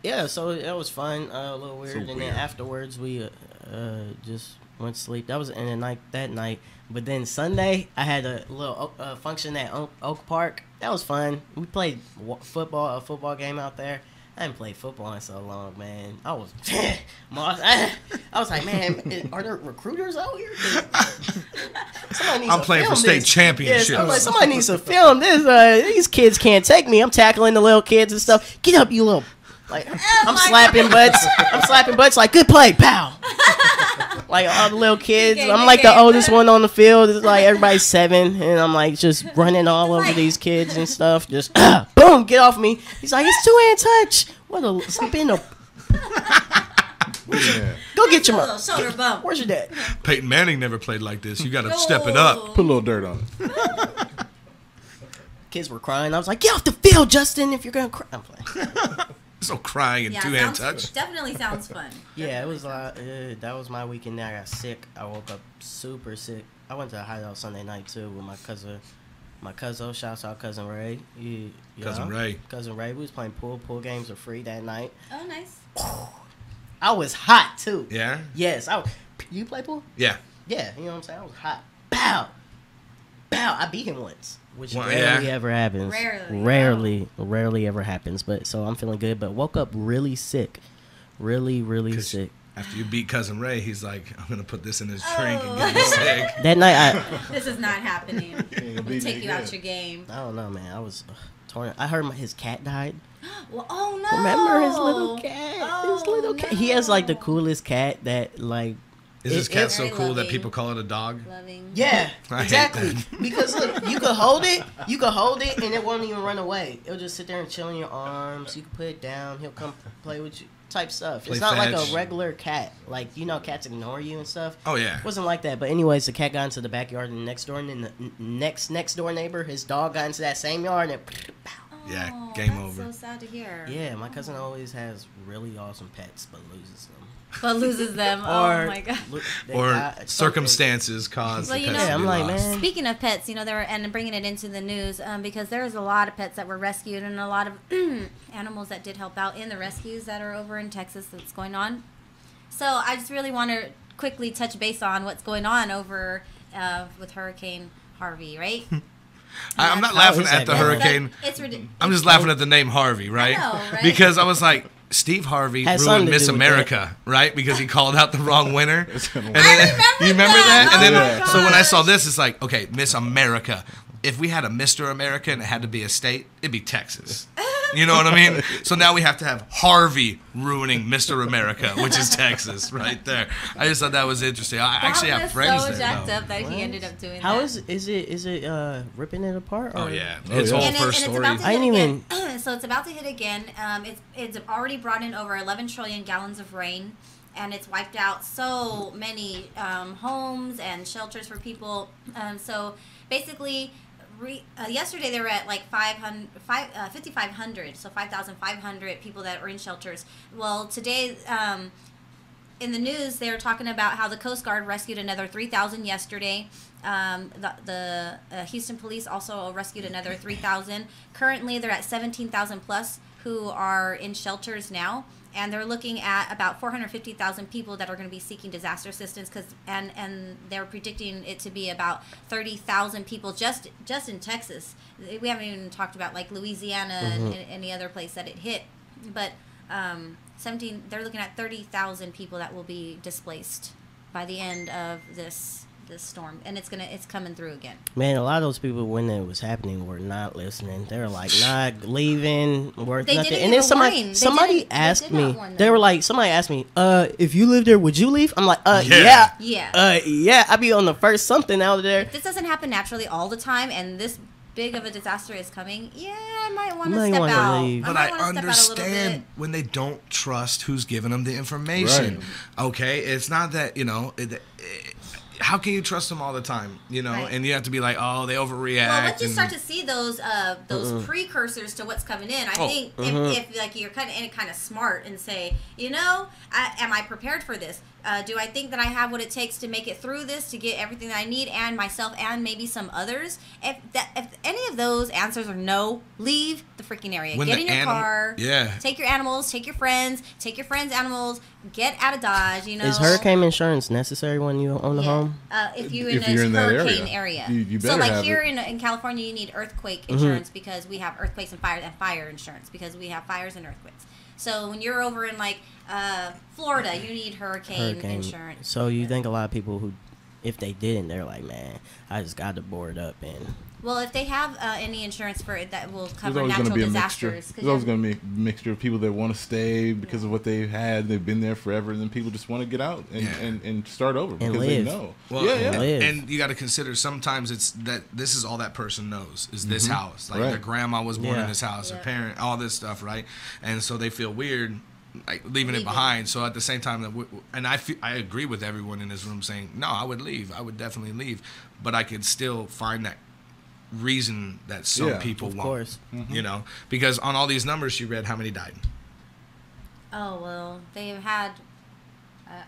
Yeah, so that was fun. A little weird. So And weird. then afterwards, we just went to sleep. That was in the night that night. But then Sunday, I had a little function at Oak Park. That was fun. We played a football game out there. I haven't played football in so long, man. I was, I was like, man, are there recruiters out here? Somebody needs I'm to playing for film state this. championships. Yeah, somebody needs to film this. These kids can't take me. I'm tackling the little kids and stuff. Get up, you little. Like I'm slapping butts. I'm slapping butts. Like good play, pow. Like all the little kids. Game, I'm like the game. oldest one on the field. It's like everybody's 7, and I'm like just running all over these kids and stuff. Just boom, get off me. He's like, it's 2-hand touch. What a stop being a. Yeah. Go get your a little mom. shoulder bump. Where's your dad? Payton Manning never played like this. You got to step it up. Put a little dirt on it. Kids were crying. I was like, get off the field, Justin. If you're gonna cry, I'm playing. So crying and Yeah, two-hand sounds- touch. definitely sounds fun. Yeah, it was that was my weekend. There, I got sick. I woke up super sick. I went to a hideout Sunday night too with my cousin. My cousin, shouts out cousin Ray. Cousin Ray. Cousin Ray. We was playing pool. Pool games were free that night. Oh, nice. I was hot too. Yeah? Yes. You play pool? Yeah. Yeah. You know what I'm saying? I was hot. Pow. Pow. I beat him once, which Well, rarely yeah. ever happens. Rarely ever happens. But so I'm feeling good. But woke up really sick. Really sick. After you beat Cousin Ray, he's like, I'm going to put this in his drink and get him sick. That night This is not happening. gonna We'll beat take me you out again. your game. I don't know, man. I was torn. I heard his cat died. Well, oh no! Remember his little cat? Oh, His little cat. He has like the coolest cat that like. Is this It- cat it- so Very cool that loving. people call it a dog? Loving. Yeah, I hate exactly. that. Because look, you could hold it, and it won't even run away. It'll just sit there and chill in your arms. You can put it down. He'll come play with you. Type stuff. Play It's not like fetch. a regular cat. Like cats ignore you and stuff. Oh, yeah. It wasn't like that. But anyways, the cat got into the backyard and next door, and then the next door neighbor, his dog got into that same yard, and Yeah, Oh, game that's over. So sad to hear. yeah, my cousin always has really awesome pets, but loses them. But loses them. Oh my god. Or circumstances cause Well, the you pets know- to Yeah, be I'm like, lost. man. Speaking of pets, and bringing it into the news, because there's a lot of pets that were rescued and a lot of animals that did help out in the rescues that are over in Texas that's going on. So I just really want to quickly touch base on what's going on over with Hurricane Harvey, right? I'm not How laughing is at that the going? hurricane. It's ridiculous. I'm just laughing at the name Harvey, right? know, right? Because I was like, Steve Harvey Has ruined something to Miss do with America, right? Because he called out the wrong winner. And I then, you remember that? that. And Oh then, my so when I gosh. saw this, it's like, okay, Miss America. If we had a Mr. America and it had to be a state, it'd be Texas. You know what I mean? So now we have to have Harvey ruining Mr. America, which is Texas, right there. I just thought that was interesting. I actually have friends so there. jacked though. up that What? he ended up doing How that. is it ripping it apart? Oh or- yeah, Oh, its yeah. whole And first it's story. about to I hit didn't again. So it's about to hit again. It's already brought in over 11 trillion gallons of rain, and it's wiped out so many homes and shelters for people. So basically, yesterday they were at like 5,500, so 5,500 people that were in shelters. Well, today. In the news, they were talking about how the Coast Guard rescued another 3,000 yesterday. The Houston police also rescued another 3,000. Currently, they're at 17,000 plus who are in shelters now, and they're looking at about 450,000 people that are going to be seeking disaster assistance. And they're predicting it to be about 30,000 people just in Texas. We haven't even talked about like Louisiana and any other place that it hit, but. 17. They're looking at 30,000 people that will be displaced by the end of this storm, and it's coming through again. Man, a lot of those people when it was happening were not listening. They were like not leaving, worth They nothing. didn't And then even somebody warn. somebody They asked did not me. warn them. They were like, somebody asked me, if you lived there, would you leave? I'm like, Yeah. yeah. Yeah, I'd be on the first something out there. If this doesn't happen naturally all the time, and this big of a disaster is coming, I might want You to might step wanna out. leave. But might I wanna step out a little understand bit. when they don't trust who's giving them the information. Right. Okay, it's not that how can you trust them all the time? You know, Right. and you have to be like, oh, they overreact. Well, once you and- start to see those precursors to what's coming in, I think if like you're kind of smart and say, you know, am I prepared for this? Do I think that I have what it takes to make it through this, to get everything that I need and myself and maybe some others? If any of those answers are no, leave the freaking area. When Get the in your car. Yeah. Take your animals. Take your friends. Take your friends' animals. Get out of Dodge. You know. Is hurricane insurance necessary when you own the home? If you're If in you're a in that hurricane area. area. You So better like have here it. in California, you need earthquake insurance because we have earthquakes and fire insurance because we have fires and earthquakes. So when you're over in like Florida, you need hurricane insurance. So you think a lot of people who, if they didn't, they're like, man, I just got to board up and. Well, if they have any insurance for it, that will There's cover always going to natural be a mixture. disasters. There's always going to be a mixture of people that want to stay because of what they've had. They've been there forever, and then people just want to get out and start over because they live. know. Well, Yeah. Live. and you got to consider sometimes it's that this is all that person knows is this house. Like Right. their grandma was born in Yeah. this house, Yeah. her parent, all this stuff, right? And so they feel weird, like leaving it Leaving. behind. So at the same time, I agree with everyone in this room saying, no, I would leave. I would definitely leave, but I could still find that reason that some Yeah, people of won't. course. You know, because on all these numbers she read, how many died? Oh well, they've had.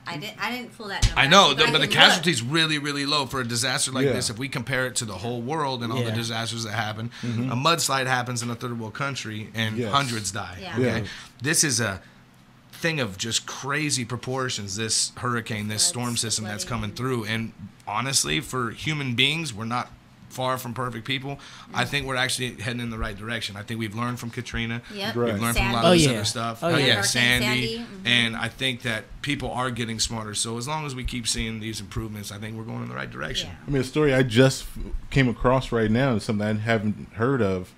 I didn't pull that number. I know, actually, but the I can casualty's really, really low for a disaster like Yeah. this. If we compare it to the whole world and all the Yeah. disasters that happen, a mudslide happens in a third world country and Yes. hundreds die. Yeah. Okay, Yeah. this is a thing of just crazy proportions. This hurricane, this Floods, storm system that's flooding. coming through, and honestly, for human beings, we're not far from perfect people. I think we're actually heading in the right direction. I think we've learned from Katrina. Yep. Right. We've learned from a lot Sandy. of this Oh, yeah. other stuff. Oh, yeah. Hurricane Sandy. Sandy. And I think that people are getting smarter. So as long as we keep seeing these improvements, I think we're going in the right direction. Yeah. I mean, a story I just came across right now is something I haven't heard of.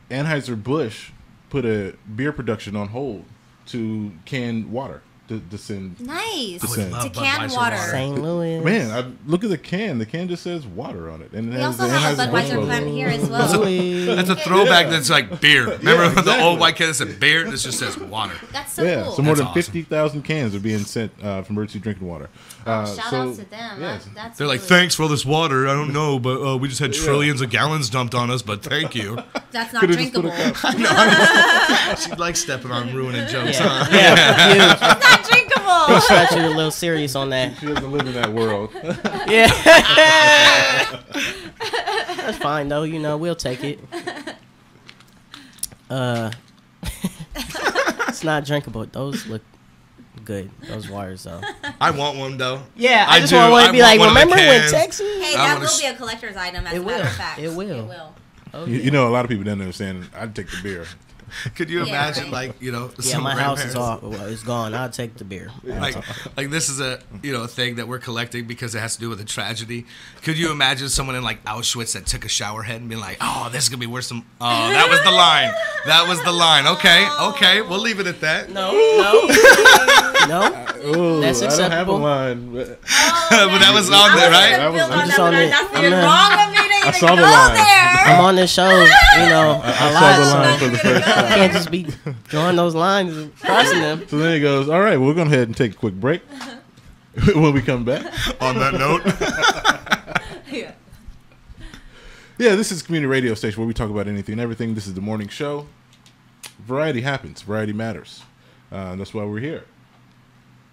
Anheuser-Busch put a beer production on hold to can water to send. Nice. I would love To can Budweiser water. water. St. Louis. Man, look at the can. The can just says water on it, and it We has also the have a Anheuser-Busch Budweiser logo. plant here as well. Louis. That's a throwback that's like beer. Remember the exactly. old white can that said beer? This just says water. That's so Yeah, cool. so more That's than awesome. 50,000 cans are being sent from emergency drinking water. Shout outs to them. Yeah, That's They're like, really- thanks for all this water. I don't know, but we just had trillions of gallons dumped on us, but thank you. That's not Could've just put a drinkable. She likes stepping on ruining jokes, Yeah, huh? yeah, It's not drinkable. you stretch it a little serious on that. she doesn't live in that world. Yeah. That's fine though, you know, we'll take it. It's not drinkable. Those look good. Those waters though. I want one, though. Yeah, I I just do. want I to be want like, one of the remember when cans. Texas? Hey, I that wanna will be a collector's item, as It a matter will. of fact. It will. It will. Oh, You know, a lot of people don't understand. I'd take the beer. Could you Yeah, imagine, right. like, you know, yeah, some my house is grandparents- all it's gone. I'll take the beer. like this is a a thing that we're collecting because it has to do with a tragedy. Could you imagine someone in like Auschwitz that took a shower head and being like, oh, this is gonna be worth some. Oh, that was the line. That was the line. Okay, we'll leave it at that. No, no. Oh, That's I don't have a acceptable. line. But But that was on there, right? That was- I'm just on it. That's I'm even not- wrong of me to even saw go the line. there. I'm on this show, you know, I a saw the lot. line So for the first I time. can't just be drawing those lines and crossing them. So then he goes, all right, well, we're going to head and take a quick break. When we come back. On that note, Yeah. Yeah, this is a community radio station where we talk about anything and everything. This is the morning show. Variety happens. Variety matters. That's why we're here.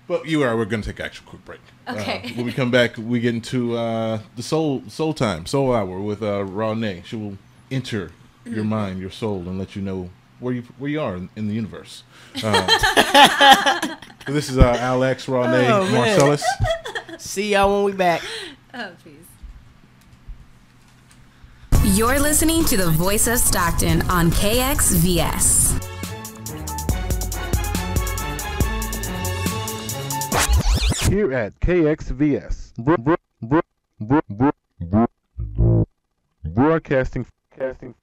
But we're going to take an actual quick break. Okay. When we come back, we get into the soul hour with Raw Nay. She will enter your mind, your soul, and let you know where you are in the universe. This is Alex, Raw Nay, Oh, man. Marcellus. See y'all when we back. Oh, please. You're listening to the Voice of Stockton on KXVS. Here at KXVS, broadcasting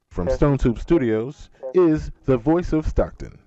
from Stone Tube Studios, is the Voice of Stockton.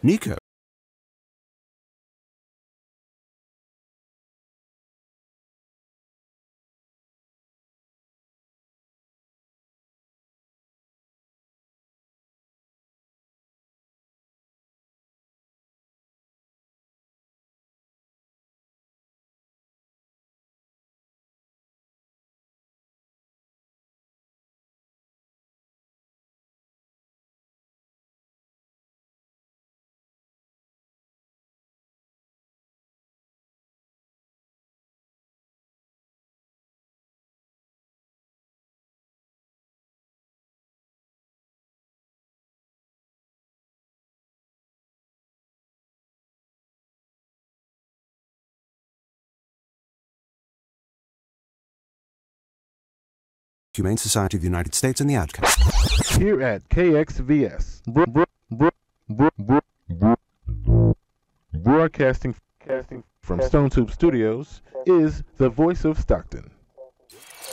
Nico. Humane Society of the United States and the Ad Council. Here at KXVS, broadcasting from Stone Tube Studios, is the voice of Stockton.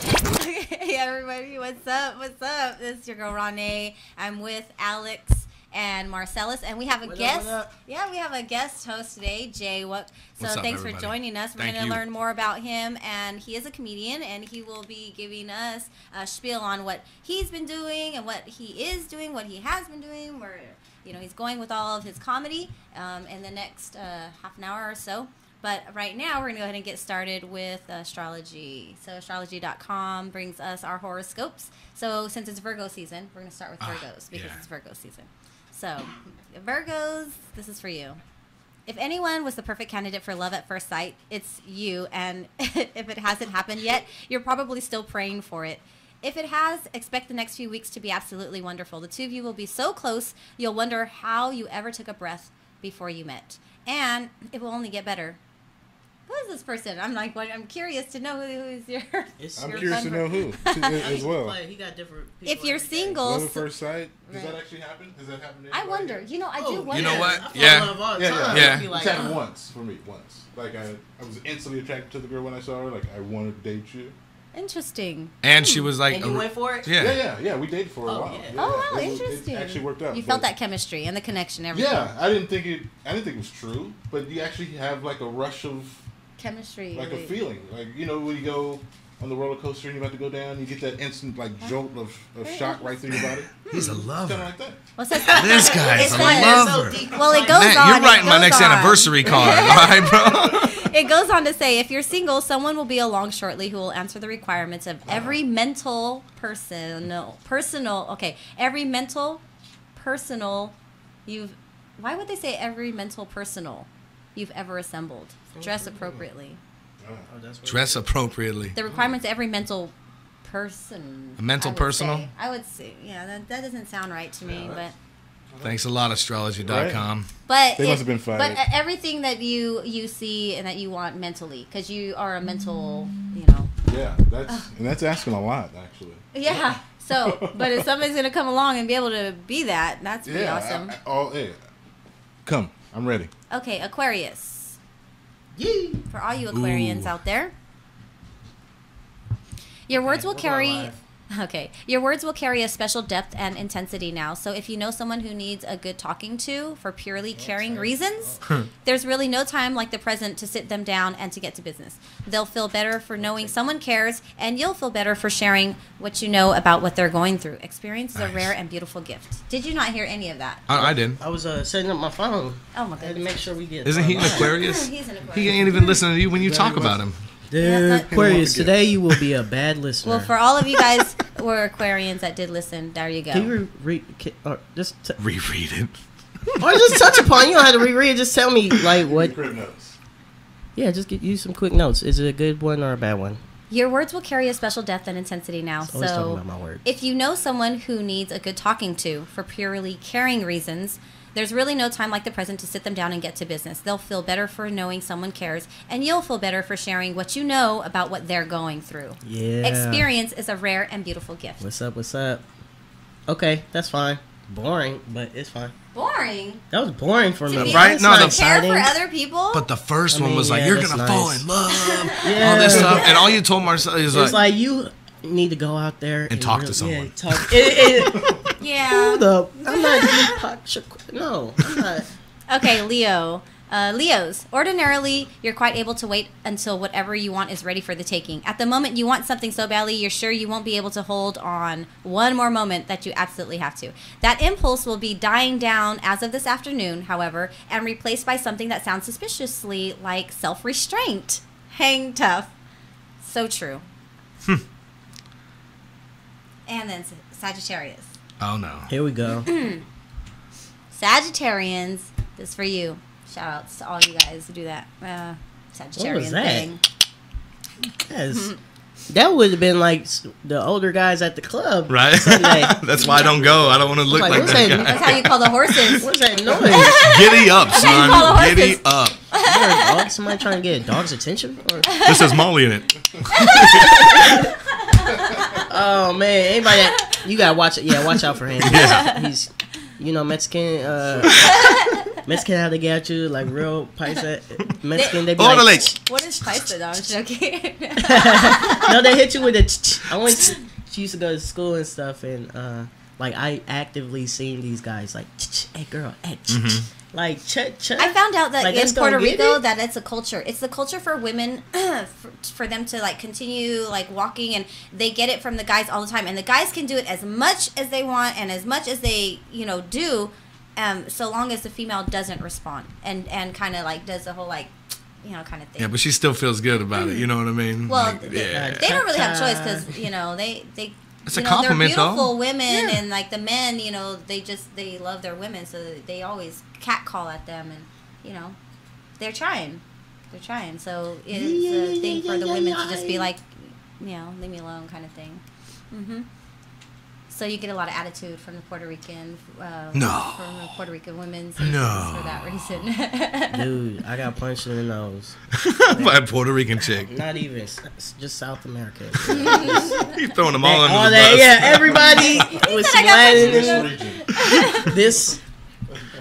Hey everybody, what's up? What's up? This is your girl Ronee. I'm with Alex and Marcellus, and we have a guest. Yeah, we have a guest host today, Jay. So What's up, thanks everybody? for joining us. We're going to learn more about him, and he is a comedian, and he will be giving us a spiel on what he's been doing and what he is doing, what he has been doing. Where he's going with all of his comedy in the next half an hour or so. But right now, we're going to go ahead and get started with astrology. So astrology.com brings us our horoscopes. So since it's Virgo season, we're going to start with Virgos because it's Virgo season. So Virgos, this is for you. If anyone was the perfect candidate for love at first sight, it's you. And if it hasn't happened yet, you're probably still praying for it. If it has, expect the next few weeks to be absolutely wonderful. The two of you will be so close, you'll wonder how you ever took a breath before you met. And it will only get better. Who is this person? I'm curious to know who is your. I'm curious to know who as well. He got different. If you're single, Love at first sight. Does that actually happen? Has that happened? To I anybody? wonder. I do wonder. You know what? Yeah. It's happened once for me. Once, like I was instantly attracted to the girl when I saw her. Like I wanted to date you. Interesting. And she was like, And you went for it? Yeah. We dated for a while. Yeah. Oh wow, It interesting. It actually worked out. You felt that chemistry and the connection, everything. Yeah, I didn't think it was true, but you actually have like a rush of Chemistry. like a feeling, like when you go on the roller coaster and you're about to go down, you get that instant like jolt of shock right through your body. he's a lover. Kind of like that. What's that? This guy's a lover. Well, it goes Matt, on. you're writing my next anniversary card, all right, bro? It goes on to say, if you're single, someone will be along shortly who will answer the requirements of every mental why would they say every mental personal you've ever assembled? Dress appropriately. Dress appropriately. The requirements of every mental person. A mental personal? I would say, yeah, that doesn't sound right to me, but. Thanks a lot, astrology.com. But They must have been fired. But everything that you see and that you want mentally, because you are a mental, Yeah, that's asking a lot, actually. Yeah. So, but if somebody's gonna come along and be able to be that, that's pretty awesome. Come, I'm ready. Okay, Aquarius. For all you Aquarians out there, your words will carry. Okay, your words will carry a special depth and intensity now. So if you know someone who needs a good talking to for purely caring reasons, there's really no time like the present to sit them down and to get to business. They'll feel better for knowing someone cares, and you'll feel better for sharing what you know about what they're going through. Experience is a rare and beautiful gift. Did you not hear any of that? I did. I was setting up my phone. Oh my I had to goodness. make sure we get. Isn't he an Aquarius? He's an Aquarius. He ain't even listening to you when you talk about him. Dude, Aquarius, today you will be a bad listener. Well, for all of you guys who are Aquarians that did listen, there you go. Can you reread Reread it. or just touch upon? You don't have to reread. Just tell me like what. Crib notes. Yeah, just get you some quick notes. Is it a good one or a bad one? Your words will carry a special depth and intensity now. Always talking So about my words. if you know someone who needs a good talking to for purely caring reasons, there's really no time like the present to sit them down and get to business. They'll feel better for knowing someone cares, and you'll feel better for sharing what you know about what they're going through. Yeah. Experience is a rare and beautiful gift. What's up? What's up? Okay, that's fine. Boring, but it's fine. Boring. That was boring for me. be Right? It's No, not the- Care exciting. for other people? But the first I one mean, was like, yeah, you're that's going to nice. fall in love. Yeah. All this stuff. And all you told Marcel is It's like, like you need to go out there And talk to really- someone. Yeah, talk. Yeah. Hold up. I'm not Deepak Shakur. No, I'm not. Okay, Leo. Leos, ordinarily, you're quite able to wait until whatever you want is ready for the taking. At the moment you want something so badly, you're sure you won't be able to hold on one more moment that you absolutely have to. That impulse will be dying down as of this afternoon, however, and replaced by something that sounds suspiciously like self-restraint. Hang tough. So true. And then Sagittarius. Oh, no. Here we go. Sagittarians, this is for you. Shout outs to all you guys who do that Sagittarian that? thing. Yes. That would have been like the older guys at the club. Right? Sunday. That's why I don't go. I don't want to look like what's that that? guy. That's how you call the horses. What's that noise? Giddy up, how you call the son. Giddy horses. up. Is there a dog? Somebody trying to get a dog's attention? Or? This has Molly in it. Oh man, anybody that you gotta watch it. Yeah, watch out for him. Yeah. He's Mexican. Mexican, how they get at you like real paisa. Mexican, they be Order like, late. What is paisa? No, I'm joking. no, they hit you with a. I went. She used to go to school and stuff, and like I actively seen these guys like, hey girl, hey, like I found out that like, in Puerto Rico it? that it's a culture. It's the culture for women for them to like continue like walking, and they get it from the guys all the time. And the guys can do it as much as they want and as much as they do, so long as the female doesn't respond and kind of like does the whole like kind of thing. Yeah, but she still feels good about it. You know what I mean? Well, Like, they don't really have a choice because they It's a compliment, they're beautiful though. women, and like the men, they love their women, so they always catcall at them, and they're trying. So it's a thing for the women to just be like, leave me alone, kind of thing. So you get a lot of attitude from the Puerto Rican, from the Puerto Rican women. So No. for that reason. dude, I got punched in the nose. By a Puerto Rican chick. Not even, just South America. You throwing them all under All the that, bus. yeah, everybody was said I sliding got in. This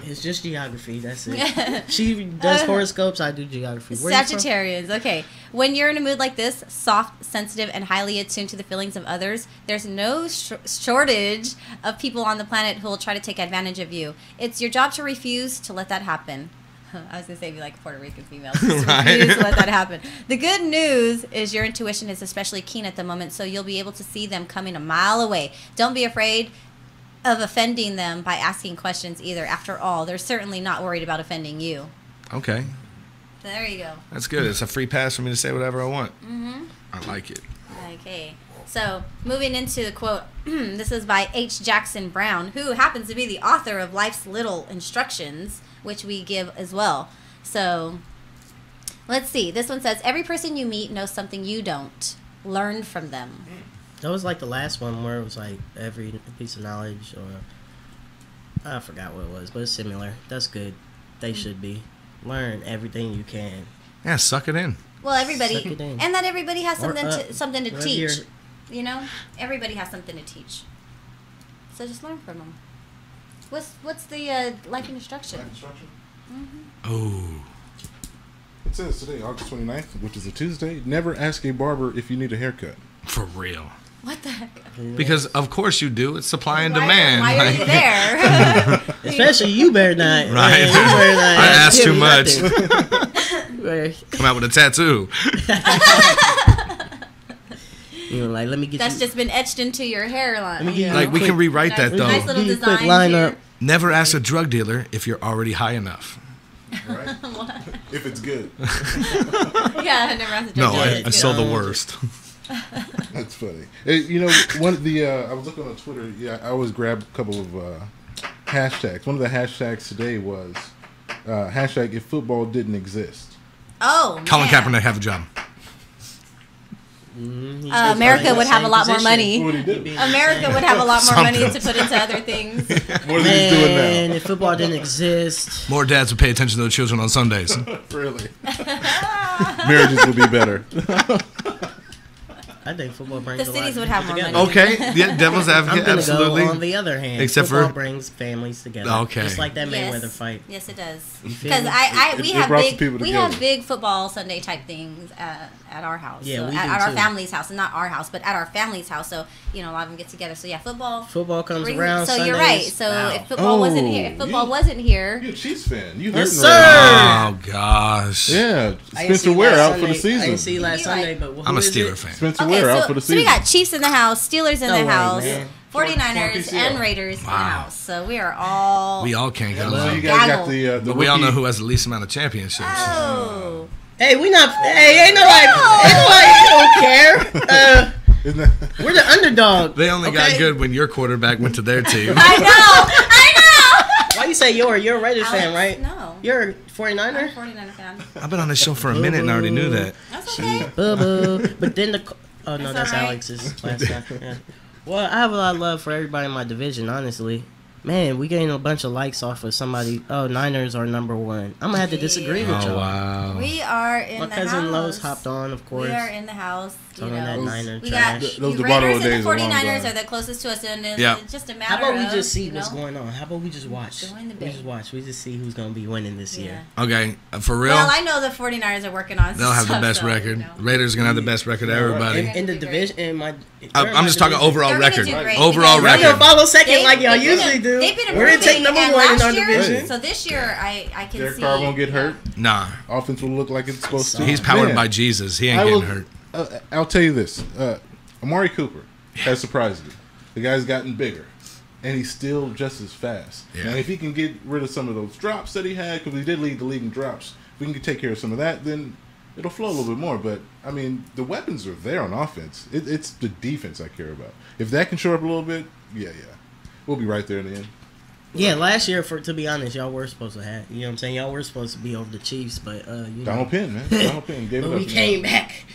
is just geography. That's it. She does horoscopes. I do geography. Where you from? Sagittarians. Okay. When you're in a mood like this, soft, sensitive, and highly attuned to the feelings of others, there's no shortage of people on the planet who will try to take advantage of you. It's your job to refuse to let that happen. I was going to say be like Puerto Rican females. Just refuse to let that happen. The good news is your intuition is especially keen at the moment, so you'll be able to see them coming a mile away. Don't be afraid of offending them by asking questions either. After all, they're certainly not worried about offending you. Okay. There you go. That's good. It's a free pass for me to say whatever I want. I like it. Okay. So, moving into the quote, this is by H. Jackson Brown, who happens to be the author of Life's Little Instructions, which we give as well. So, let's see. This one says, every person you meet knows something you don't. Learn from them. That was like the last one where it was like every piece of knowledge, or I forgot what it was, but it's similar. That's good. They should be. Learn everything you can. Yeah, suck it in. Well, everybody, Suck it in. and that everybody has Or something to whatever teach. you're- Everybody has something to teach. So just learn from them. What's the life instruction? Oh. It says today, August 29th, which is a Tuesday, never ask a barber if you need a haircut. For real. What the heck? Because, of course, you do. It's supply and Why- demand. Why are Like, you there? Especially you better not. Right. You better not I asked give too me much. nothing. Right. Come out with a tattoo. Like, let me get That's you. just been etched into your hairline. Let me get you Like, we can rewrite that, though. Nice little Give you a quick design line here. up. Never ask a drug dealer if you're already high enough. Right? If it's good. Yeah, I never asked a No, drug dealer. I It's saw good. the worst. That's funny. One of the I was looking on Twitter. Yeah, I always grab a couple of hashtags. One of the hashtags today was hashtag if football didn't exist. Oh, Colin man. Kaepernick have a job. America would have a lot more money. What would he do? America would have a lot more money Something. to put into other things. More than he's doing Man, now. if football didn't exist, More dads would pay attention to their children on Sundays. Really. Marriages would be better. I think football brings The a lot cities of would people have more together. money. Okay, yeah, devil's I'm advocate, gonna absolutely. go on the other hand. Except football for- brings families together. Okay. Just like that Yes. Mayweather fight. Yes, it does. You feel Because me? we It have brought some big people we together. have big football Sunday type things at our house. Yeah, so we at do our too. family's house, and not our house, but at our family's house. So a lot of them get together. So yeah, football. Football comes brings- around. So you're right. Sundays. So Wow. if football wasn't here, if football wasn't here, You're a Chiefs fan. You Yes, hurting right sir. Oh gosh. now. Yeah, I didn't Spencer see Ware last out for the Sunday- I season. didn't see last Who you Sunday, like? but who I'm a is Steeler it? fan. Spencer okay. Ware out for So, the so season. we got Chiefs in the house, Steelers in No the way, house, man. 49ers PCL. and Raiders in the Wow. house. So we are all. We all can't get So along. you guys got Gaggle. the But we all know rookie- who has the least amount of championships. Oh. Hey, we not. Hey, ain't nobody don't care. Isn't that- We're the underdog. They only got okay? good when your quarterback went to their team. I know. Why you say you're a Raiders fan, Alex, right? no. You're a I'm a 49er? 49er fan. I've been on this show for a minute and I already knew that. That's okay. Boo-boo. But then the... Oh, no, That's that's all right. Alex's last time. Yeah. Well, I have a lot of love for everybody in my division, honestly. Man, we getting a bunch of likes off of somebody. Oh, Niners are number one. I'm going to have to disagree with Oh, y'all. wow. We are in My the cousin house. Lowe's hopped on, of course. We are in the house. Talking that Niner we trash. got Those the DeBartolo Raiders days and the are long 49ers gone. are the closest to us, and it's, Yeah. it's just a matter How about we of, just see you what's know? going on? How about we just watch? Join the We just band. watch. We just see who's going to be winning this year. Okay, for real, Well, I know the 49ers are working on they'll have the stuff, best so, record. you know. Raiders are going to have the best record of everybody. In the division, in my... I'm just talking overall They're gonna record. do great Overall because- Y'all gonna record. follow second They- like y'all they've been- usually do. They've been We're gonna take improving, number and one in last our year- division. So this year, I can Derek see. Carr won't get hurt. Nah, Offense will look like it's supposed to. he's powered Man, by Jesus. He ain't I getting will- hurt. I'll tell you this: Amari Cooper has surprised me. The guy's gotten bigger, and he's still just as fast. Yeah. And if he can get rid of some of those drops that he had, because he did lead the league in drops, if we can take care of some of that, then it'll flow a little bit more. But I mean, the weapons are there on offense. It's the defense I care about. If that can show up a little bit, yeah, we'll be right there in the end. Yeah, last year, to be honest, y'all were supposed to have. You know what I'm saying? Y'all were supposed to be over the Chiefs, but you know. Donald Penn, man, Donald Penn gave it But up. we came back.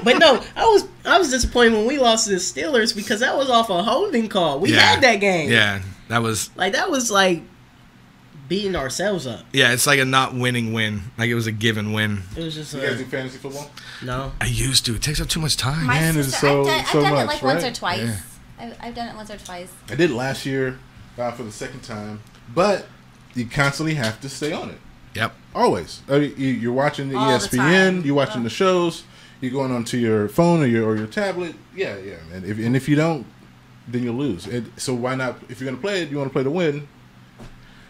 But no, I was disappointed when we lost to the Steelers because that was off a holding call. We Yeah. had that game. Yeah, that was like beating ourselves up. Yeah, it's like a not winning win. Like it was a given win. It was just You guys do fantasy football? no. I used to. It takes up too much time. My Man, it's sister, so- I've so done much, it like once or right? twice. Yeah. I've done it once or twice. I did last year for the second time, but you constantly have to stay on it. Yep. Always. I mean, you're watching the All the ESPN, time. you're watching the shows, you're going onto your phone or your tablet. Yeah, man. If you don't, then you'll lose. So why not? If you're going to play it, you want to play to win.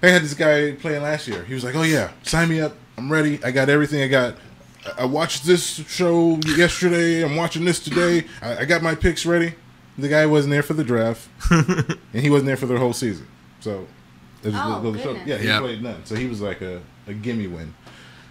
I had this guy playing last year. He was like, "Oh yeah, sign me up. I'm ready. I got everything. I watched this show yesterday. I'm watching this today. I got my picks ready." The guy wasn't there for the draft, and he wasn't there for the whole season. So, it was Oh, the show. goodness. Yeah, he Yep. played none. So he was like a gimme win.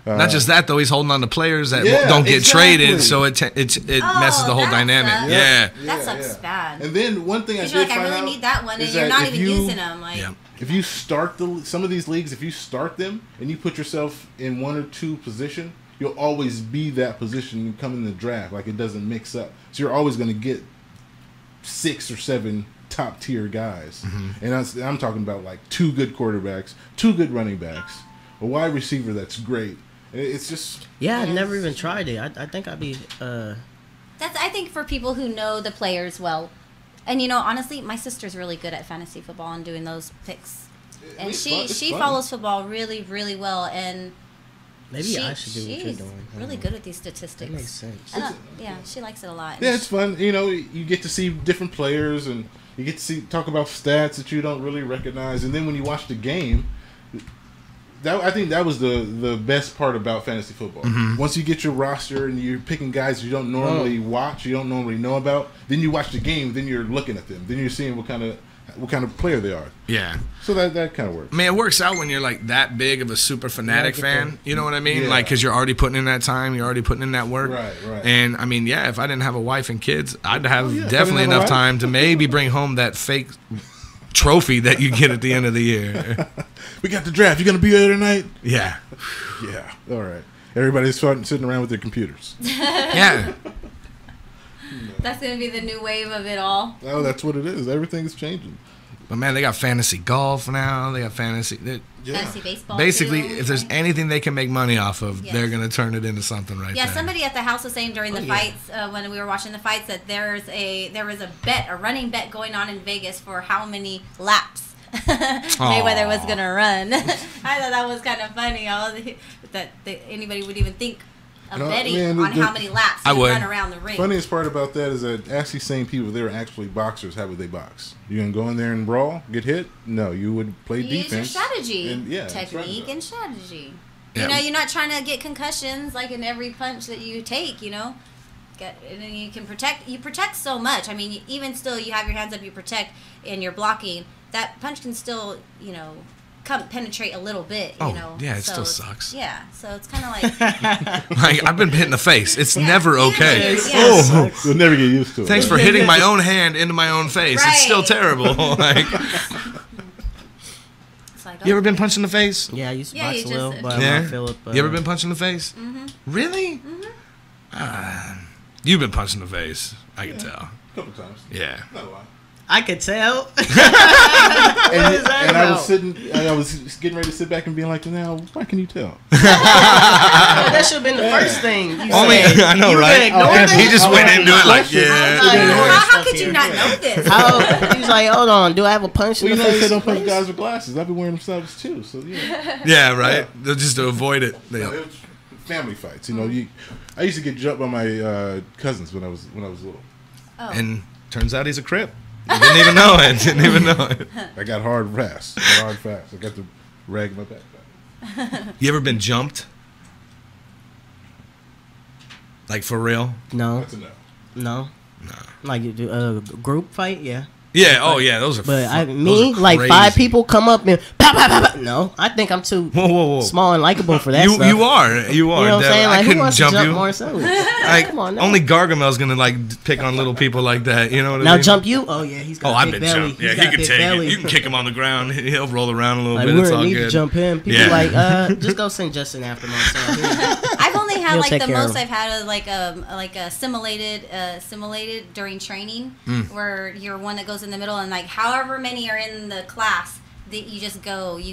Not just that though, he's holding on to players that Yeah, don't get exactly. traded, so it messes the whole that dynamic. sucks. Yeah. That sucks bad. And then one thing I Because did you're like, I find really out need that one, and is you're that not if even you- using them. Like, Yeah. If you start some of these leagues, if you start them and you put yourself in one or two position, you'll always be that position and come in the draft. Like it doesn't mix up. So you're always going to get 6 or 7 top tier guys. And I'm talking about like 2 good quarterbacks, 2 good running backs, a wide receiver that's great. It's just Yeah, I never even tried it. I think I'd be that's I think for people who know the players well, and honestly, my sister's really good at fantasy football and doing those picks, and It's she fun. follows football really, really well, and maybe I should do what you're she's doing. I don't really know. good at these statistics. That makes sense. I don't- yeah, she likes it a lot. yeah, it's fun. You get to see different players and you get to talk about stats that you don't really recognize. And then when you watch the game, I think that was the best part about fantasy football. Once you get your roster and you're picking guys you don't normally watch, you don't normally know about, then you watch the game, then you're looking at them, then you're seeing what kind of player they are. Yeah. So that kind of works. I mean, it works out when you're like that big of a super fanatic fan. You know what I mean? Yeah. Like, because you're already putting in that time, you're already putting in that work. Right. And I mean, yeah, if I didn't have a wife and kids, I'd have yeah, if I definitely didn't have a enough wife. time to maybe bring home that fake trophy that you get at the end of the year. We got the draft. You gonna be there tonight? Yeah. Yeah. All right. Everybody's sitting around with their computers. Yeah. That's gonna be the new wave of it all. Oh, that's what it is. Everything's changing. But man, they got fantasy golf now. They got fantasy baseball. Basically, too. if there's anything they can make money off of, Yes. they're gonna turn it into something right there. Yeah, somebody at the house was saying during the fights when we were watching the fights that there was a running bet going on in Vegas for how many laps Mayweather was gonna run. I thought that was kind of funny. That anybody would even think of betting on how many laps he would run around the ring. Funniest part about that is that ask these same people, they were actually boxers. How would they box? You gonna go in there and brawl, get hit? No, you would play defense. Use your strategy, and, technique, and strategy. Yeah. You know, you're not trying to get concussions like in every punch that you take. You know, and then you can protect. You protect so much. I mean, even still, you have your hands up, you protect, and you're blocking. That punch can still, penetrate a little bit, yeah, it still sucks. Yeah, so it's kind of like... like, I've been hit in the face. It's never okay. Yeah. Oh, you'll never get used to it. Thanks for hitting my own hand into my own face. Right. It's still terrible. Like, It's like, you ever been punched in the face? Yeah, I used to Yeah, box you a little, just- but Yeah. Philip. You ever been punched in the face? Mm-hmm. Really? Mm-hmm. You've been punched in the face. I can tell. A couple times. Yeah. Not a lot. I could tell. And I was getting ready to sit back and being like, now, why can you tell? That should have been the first thing. You Only said. I know, You right? ignored it? He just went into it like, yeah. how could you not know this? He was like, hold on, do I have a punch Well, in you the know, they face? say don't punch guys with glasses. I've been wearing them subs too, so yeah. Yeah, right? Just to avoid it. It was family fights, I used to get jumped by my cousins when I was little. Oh. And turns out he's a Crip. Didn't even know it. I got hard fast. I got to rag my backpack. You ever been jumped? Like, for real? No, That's a no. no. Like you do a group fight, yeah. Yeah, oh yeah, those are But those are like crazy. 5 people come up and pow, pow, pow, pow. No, I think I'm too Whoa. small and likable for that You stuff. you are. You are. You know what I'm saying? I Like, who couldn't wants jump to jump you. more so? Like, Come on now. only Gargamel's gonna like pick on little people like that. You know what I Now mean? jump you? Oh yeah, he's got Oh, a I've big been belly. jumped. Yeah, He's he got a can big take belly. it. You can kick him on the ground. He'll roll around a little Like, bit. we It's wouldn't all need to good. jump him. People Yeah. like, just go send Justin after myself. I've only had He'll like take the care of most him. I've had like a simulated during training where you're one that goes in the middle and like however many are in the class that you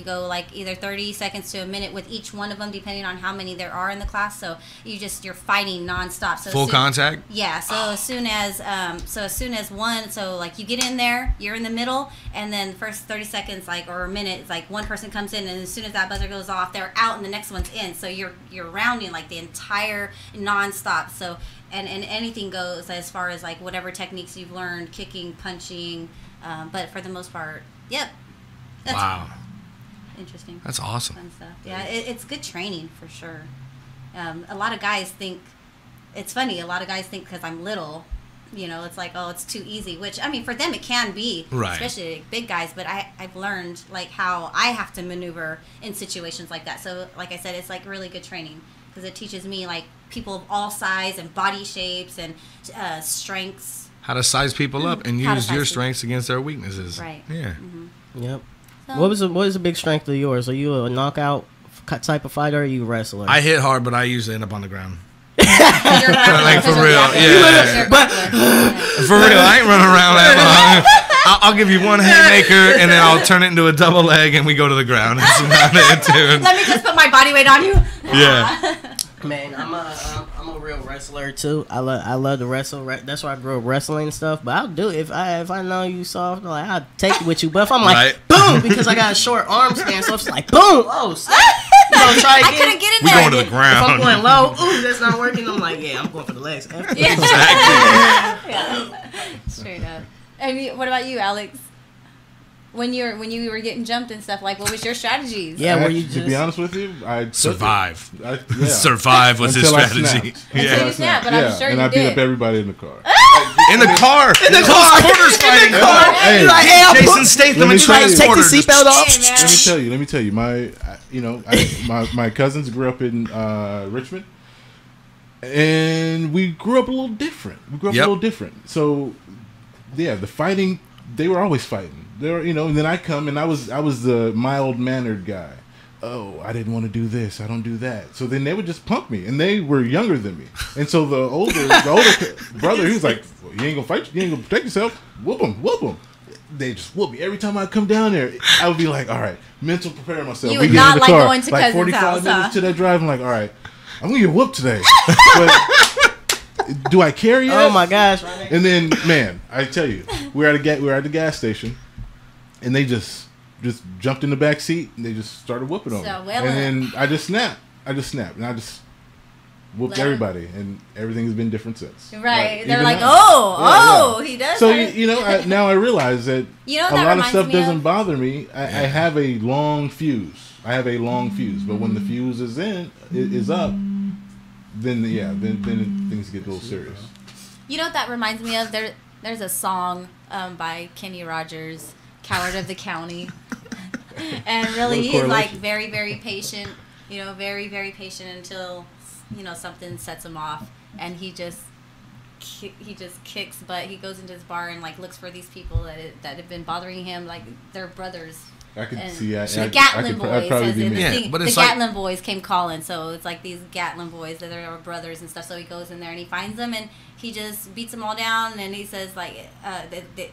go like either 30 seconds to a minute with each one of them depending on how many there are in the class, so you're fighting nonstop. So Full contact. Yeah, as soon as one, so like you get in there, you're in the middle, and then first 30 seconds or a minute, it's like one person comes in, and as soon as that buzzer goes off, they're out and the next one's in. So you're rounding like the entire nonstop. So and anything goes as far as like whatever techniques you've learned, kicking, punching, but for the most part, yep. That's Wow. interesting. That's awesome. Fun stuff. Yeah, it's good training for sure. A lot of guys think it's funny. A lot of guys think because I'm little, it's like, oh, it's too easy. Which I mean, for them it can be, Right. especially like, big guys. But I've learned like how I have to maneuver in situations like that. So like I said, it's like really good training because it teaches me like people of all size and body shapes and strengths. How to size people up and How to use size your people. strengths against their weaknesses. Right. Yeah. Yep. So, What is a big strength of yours? Are you a knockout type of fighter or are you a wrestler? I hit hard, but I usually end up on the ground. like for real, yeah. But For real, I ain't running around that long. I'll give you one haymaker, and then I'll turn it into a double leg, and we go to the ground. That's about it, dude. let me just put my body weight on you. Yeah. Man, I'm a real wrestler too. I love to wrestle. That's why I grew up wrestling and stuff. But I'll do it if I know you soft. Like I'll take it with you. But if I'm like Right. boom, because I got a short arm span, so it's like boom. Oh, snap. You know, try again. I couldn't get in We there. going to the If I'm ground. going low, ooh, that's not working. I'm like, yeah, I'm going for the legs. Exactly. Yeah. Straight up. I mean, what about you, Alex? When you were getting jumped and stuff, like, what was your strategies? Yeah, were you To just be honest with you, I took it. Survive. Yeah. Survive was his Until I strategy. snapped. Until Yeah. you snapped, but I'm sure and you I beat did. up everybody in the car. In the car. In the car. Quarters fighting. Hey, You're like, hey, I'll Jason put- Statham Let me and tell you. take the Transporter. seatbelt off. Hey, man. let me tell you, my cousins grew up in Richmond, and we grew up a little different. So, yeah, the fighting, they were always fighting. They were, and then I come and I was the mild mannered guy. Oh, I didn't want to do this. I don't do that. So then they would just punk me, and they were younger than me. And so the older brother, he was like, well, "You ain't gonna fight. You ain't gonna protect yourself. Whoop him." they just whoop me every time I come down there. I would be like, all right, mental prepare myself. You we would get not in the like car, going to like cousin's 45 house, minutes huh? to that drive. I'm like, all right, I'm gonna get whooped today. But do I care yet? Oh my gosh! And then, man, I tell you, we're at the gas station, and they just jumped in the back seat and they just started whooping on me. So, And then I just snapped, and I just whooped everybody, and everything's been different since. Right? Like, They're even like, now. he does. So have- now I realize that You know what a that lot of reminds stuff me doesn't of? bother me. I have a long fuse. But when the fuse is up, then things get a little serious. You know what that reminds me of? There's a song by Kenny Rogers, "Coward of the County," and really What a he's like correlation. very, very patient. Very, very patient until something sets him off, and he just kicks butt. He goes into his bar and like looks for these people that have been bothering him, like they're brothers. I could And see. the Gatlin boys, I'd probably as be in me. Yeah, but the it's like- Gatlin boys came calling, so it's like these Gatlin boys that are brothers and stuff. So he goes in there and he finds them and he just beats them all down. And he says like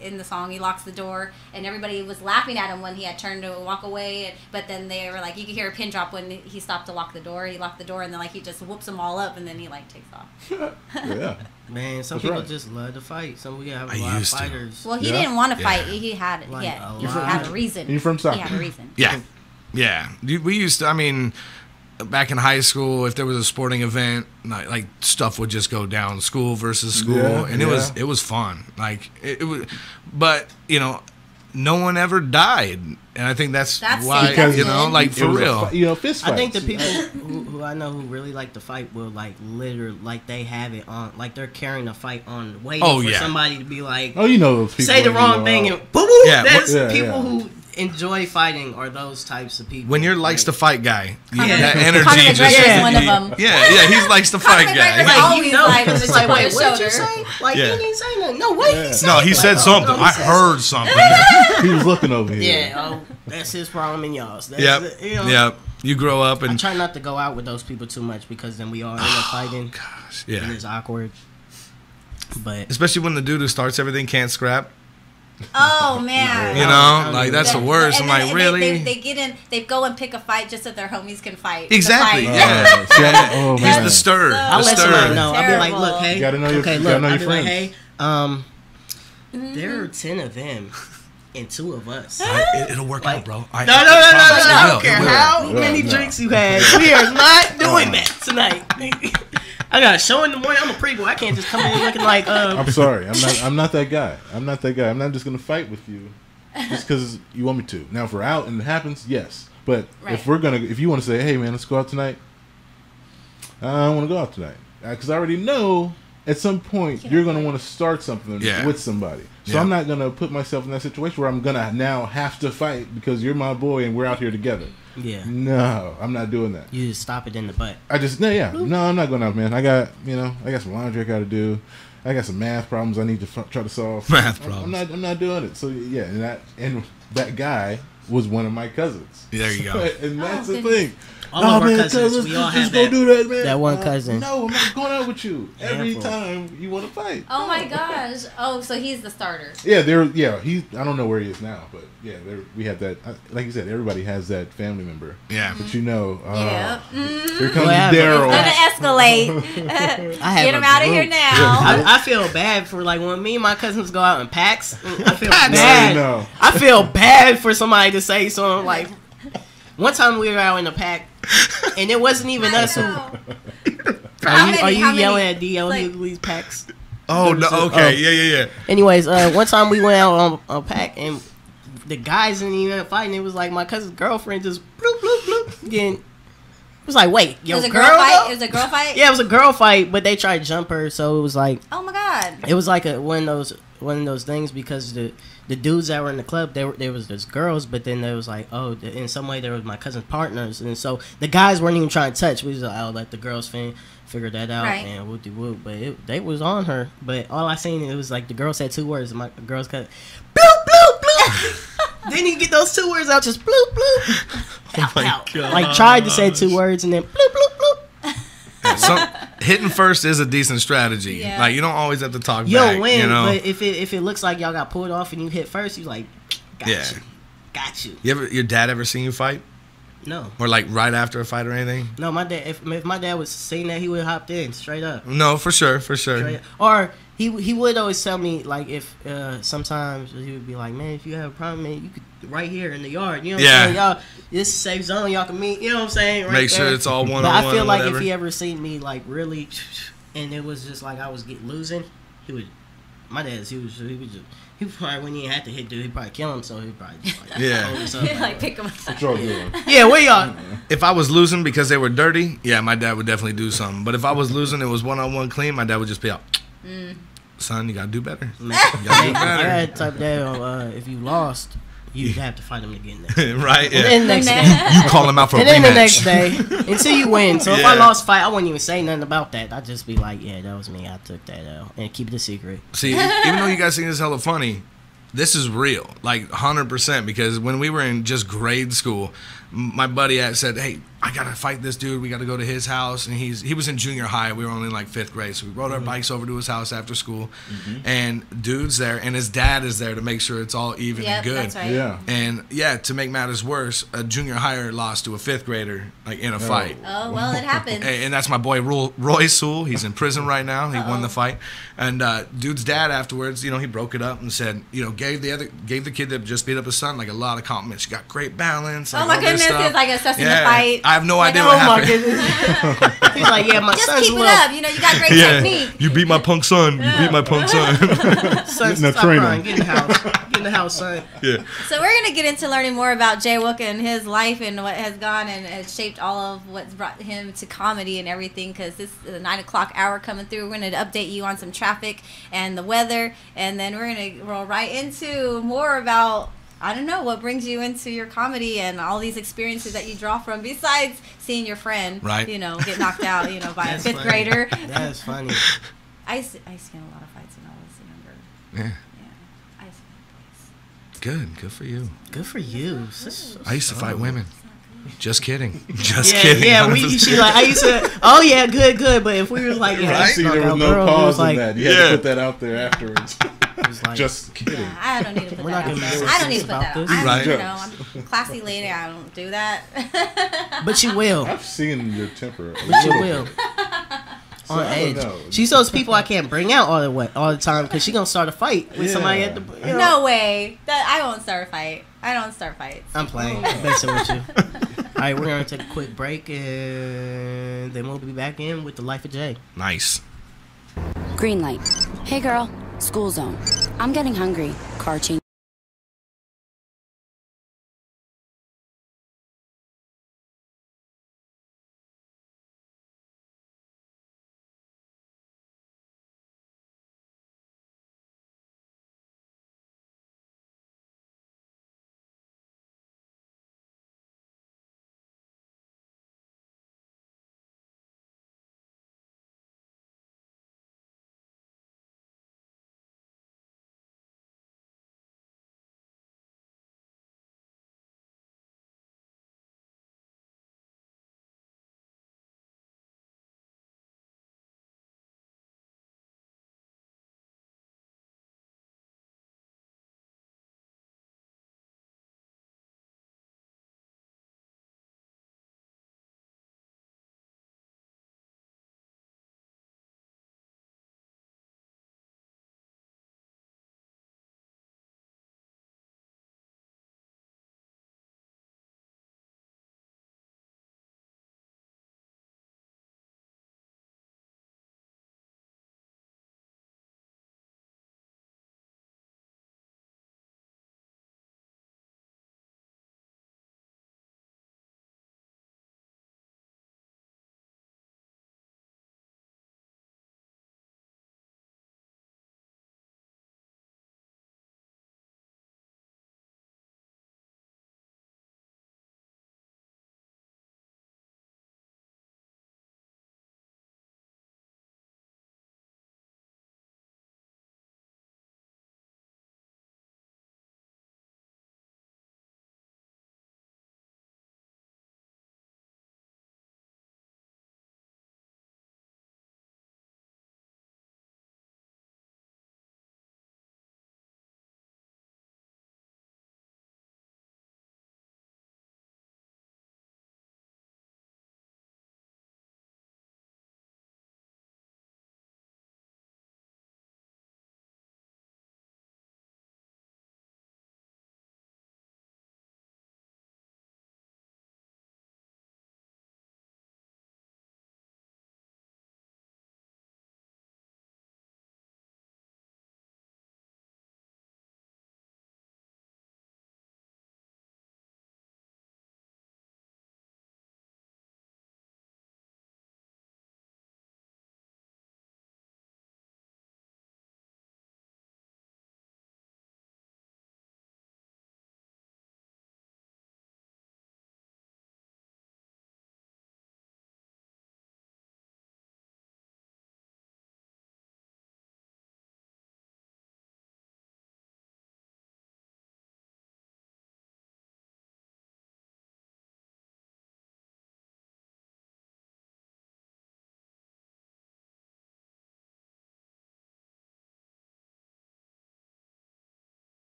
in the song he locks the door, and everybody was laughing at him when he had turned to walk away. But then they were like, you could hear a pin drop when he stopped to lock the door. He locked the door and then like he just whoops them all up and then he like takes off. Yeah. Man, some That's people right. just love to fight. Some we have a I lot of used to. fighters. Well, he Yeah. didn't want to Yeah. fight. He had Like, yeah, a he lot. had a reason. You're from He Stockton. had a reason. Yeah. We used to, I mean, back in high school, if there was a sporting event, like stuff would just go down, school versus school, Yeah, and yeah. it was fun. Like it was, but no one ever died, and I think that's That's why because like It for was real. fist fights. I think the people who I know who really like to fight will like literally like they have it on, like they're carrying a fight on, waiting Oh, for yeah. somebody to be like, Oh, you know those people. say the when wrong you thing go and out. boom, boom. Yeah, That's yeah, people yeah. who enjoy fighting are those types of people. When you're likes to fight guy, Conor- that Conor energy McGregor just is one of them. Yeah, he likes to fight Conor guy. McGregor's like, always you know, like it's with a like, chip on wait, his what did you shoulder. say? Like Yeah. he didn't say nothing. No, what did he say? No, he said Like, something. no, he I said heard something. He was looking over here. Yeah, oh, that's his problem and y'all's. That's Yep. it, you know. Yep. You grow up I and try not to go out with those people too much because then we all end up fighting gosh, and yeah. it's awkward. But Especially when the dude who starts everything can't scrap. Oh man. You know, like that's the worst. I'm And like, then really? They get in. They go and pick a fight just so their homies can fight. Exactly. To fight. Yeah. See, oh, He's man. the stir. So- I'll The let somebody stir. know. I'll be like, look, Terrible. hey, You gotta know your- okay, you look, gotta know I'll your be like, friends. hey, there are 10 of them and 2 of us. It'll work Like- out, bro. No, I I will, don't care it will. how Yeah, many no. drinks you had. We are not doing that tonight. I got a show in the morning. I'm a prequel. I can't just come in looking like I'm sorry. I'm not that guy. I'm not that guy. I'm not just gonna fight with you just because you want me to. Now, if we're out and it happens, yes. But Right. if you want to say, hey man, let's go out tonight. I don't want to go out tonight because I already know at some point you're gonna want to start something Yeah. with somebody. So Yeah. I'm not gonna put myself in that situation where I'm gonna now have to fight because you're my boy and we're out here together. yeah. No, I'm not doing that. You just stop it in the butt. No, I'm not going out, man. I got some laundry I got to do. I got some math problems I need to try to solve. Math I'm problems. not doing it. So yeah, and that guy was one of my cousins. There you go. And that's Oh, the goodness. thing. All of our man, cousins, cuz, we all let's have go that, do that, man. that one cousin. No, I'm not going out with you. Every Handful. time you want to fight. Oh my gosh. Oh, so he's the starter. Yeah, I don't know where he is now, but yeah, we had that. Like you said, everybody has that family member. Yeah. But you know, Yeah. here comes Well, I have a- Daryl. Gonna escalate. I have Get a him out of here group. now. I feel bad for like when me and my cousins go out in packs. I feel No, bad. no. I feel bad for somebody to say something like. One time we were out in a pack, and it wasn't even us who. How Are you many? yelling at DL Like- these packs? Oh no. Okay. Yeah. Anyways, one time we went out on a pack, and the guys didn't even end up fighting. It was like my cousin's girlfriend just bloop bloop bloop. Getting, it was like, wait, It yo, was a girl girl fight. though? It was a girl fight. Yeah, it was a girl fight, but they tried to jump her, so it was like Oh my god. it was like one of those things because the dudes that were in the club, there was those girls, but then there was like, oh, in some way there was my cousin's partners, and so the guys weren't even trying to touch. We was like, oh, let the girls figure that out, Right. and whoop de whoop. But they was on her. But all I seen, it was like the girl said 2 words, and my girls cut bloop bloop bloop. Then you get those 2 words out, just bloop bloop. Oh my out. God. Like tried to say 2 words and then bloop bloop bloop. Yeah, hitting first is a decent strategy. Yeah. Like you don't always have to talk You'll back. win, You know? but if it looks like y'all got pulled off and you hit first, you like, got you. Your dad ever seen you fight? No. Or like right after a fight or anything? No, my dad. If my dad was seeing that, he would have hopped in straight up. No, for sure. Straight up. Or he would always tell me like if sometimes he would be like, man, if you have a problem, man, you could right here in the yard. You know what I'm saying? Y'all, this is a safe zone. Y'all can meet. You know what I'm saying? Right Make sure there. it's all one But on one. I feel like whatever. if he ever seen me like really, and it was just like I was losing, he would. My dad's he probably when he had to hit dude, he'd probably kill him. So he'd probably just like Like pick him up. What y'all doing? yeah, where y'all? If I was losing because they were dirty, yeah, my dad would definitely do something. But if I was losing, it was one-on-one clean, my dad would just be out. Son, you gotta do better. You gotta do I better. had type of dad. If you lost, you'd have to fight him again. Right? Yeah. And then next day. You call him out for a And then the rematch. next day, until you win. So if I Yeah. lost a fight, I wouldn't even say nothing about that. I'd just be like, yeah, that was me. I took that out. And keep it a secret. See, even though you guys think this is hella funny, this is real, like 100%. Because when we were in just grade school, my buddy had said, "Hey, I gotta fight this dude. We gotta go to his house." And he was in junior high. We were only in like 5th grade, so we rode our bikes over to his house after school. And dude's there, and his dad is there to make sure it's all even and good. That's right. Yeah. And yeah, to make matters worse, a junior higher lost to a 5th grader like in a fight. Oh well, it happens. And that's my boy Roy Sewell. He's in prison right now. He won the fight. And dude's dad afterwards, he broke it up and said, gave the kid that just beat up his son like a lot of compliments. You got great balance. Like, Oh my all this goodness, stuff. it's like assessing the Yeah. fight. I have no idea Oh what my happened. goodness. He's like, yeah, my Just son's keep a it little. up. You got great technique. You beat my punk son. You beat my punk son. Son, Now stop train crying. him. Get in the house. Get in the house, son. Yeah. So we're gonna get into learning more about Joaquin and his life and what has gone and has shaped all of what's brought him to comedy and everything. Because this is the 9 o'clock hour coming through. We're gonna update you on some traffic and the weather, and then we're gonna roll right into more about. I don't know what brings you into your comedy and all these experiences that you draw from, besides seeing your friend, Right. get knocked out, by That's a 5th funny. grader. That's funny. I used to get in a lot of fights when I was younger. Yeah. Yeah, I used to fight boys. Good for you. Good for you. I used to fight women. Just kidding. Just Yeah, kidding. yeah. 100%. She's like, I used to. Oh yeah, good. But if we were like, yeah, I let's see knock there was out no girls, it pause was like, in that. You had Yeah. to put that out there afterwards. it was like, Just kidding. Yeah, I don't need to put We're that not out gonna there. be I don't need to racist put that about out. this. Right. I'm a classy lady. I don't do that. but you will. I've seen your temper. But you will. On I don't edge. know. She's those people I can't bring out all the time because she gonna start a fight with somebody at the. No way. I won't start a fight. I don't start fights. I'm playing. Messing with you. All right, we're gonna take a quick break and then we'll be back in with the Life of Jay. Nice. Green light. Hey girl, school zone. I'm getting hungry. Car change.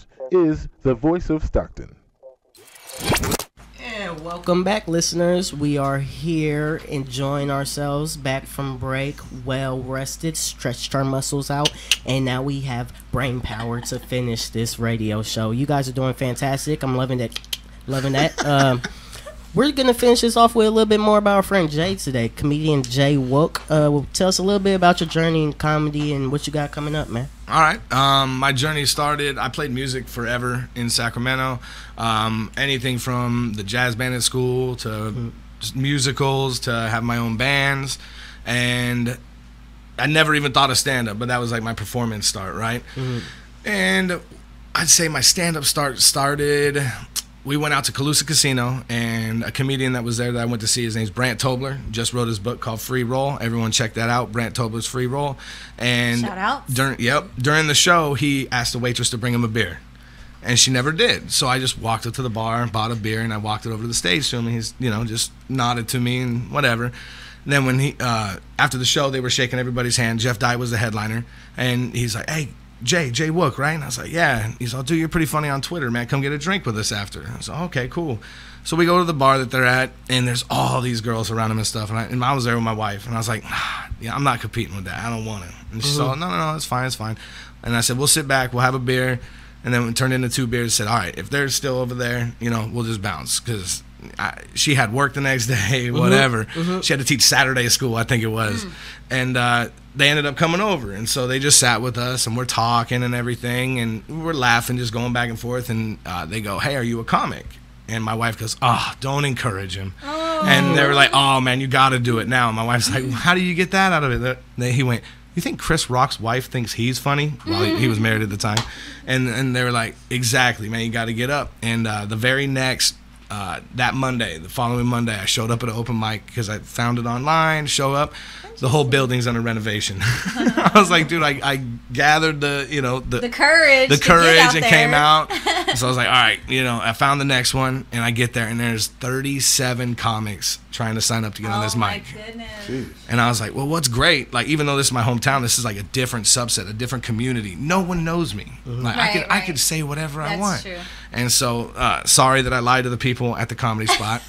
This is the voice of Stockton. And welcome back, listeners. We are here enjoying ourselves back from break, well rested, stretched our muscles out, and now we have brain power to finish this radio show. You guys are doing fantastic. I'm loving it. Loving that. We're going to finish this off with a little bit more about our friend Jay today. Comedian Jay Wook. Tell us a little bit about your journey in comedy and what you got coming up, man. All right. My journey started, I played music forever in Sacramento. Anything from the jazz band at school to just musicals to have my own bands. And I never even thought of stand-up, but that was like my performance start, right? And I'd say my stand-up started... We went out to Calusa Casino, and a comedian that was there that I went to see, his name's Brant Tobler, just wrote his book called Free Roll. Everyone check that out, Brant Tobler's Free Roll. And shout out. During the show, he asked the waitress to bring him a beer, and she never did. So I just walked up to the bar, bought a beer, and I walked it over to the stage to him, and he's, just nodded to me and whatever. And then when he, after the show, they were shaking everybody's hand. Jeff Dye was the headliner, and he's like, "Hey, Jay Wook, right?" And I was like, "Yeah." He's like, "Dude, you're pretty funny on Twitter, man. Come get a drink with us after." I was like, "Okay, cool." So we go to the bar that they're at, and there's all these girls around him and stuff. And I was there with my wife, and I was like, "Yeah, I'm not competing with that. I don't want it." And she's like, No, it's fine, it's fine. And I said, "We'll sit back, we'll have a beer." And then we turned into 2 beers. Said, "All right, if they're still over there, we'll just bounce." Because she had work the next day, whatever. She had to teach Saturday school, I think it was. And they ended up coming over, and so they just sat with us, and we're talking and everything, and we're laughing, just going back and forth. And they go, "Hey, are you a comic?" And my wife goes, "Oh, don't encourage him." And they were like, "Oh man, you got to do it now." And my wife's like, "How do you get that out of it?" He went, "You think Chris Rock's wife thinks he's funny?" Well, he was married at the time. And they were like, "Exactly, man, you got to get up." And the very next that Monday, the following Monday, I showed up at an open mic because I found it online, show up. The whole building's under renovation. I was like, dude, I gathered the courage and came out. So I was like, all right, I found the next one, and I get there, and there's 37 comics trying to sign up to get on this mic. Oh my goodness. Jeez. And I was like, well, what's great? Like, even though this is my hometown, this is like a different subset, a different community. No one knows me. Like, I could say whatever I want. True. And so, sorry that I lied to the people at the comedy spot,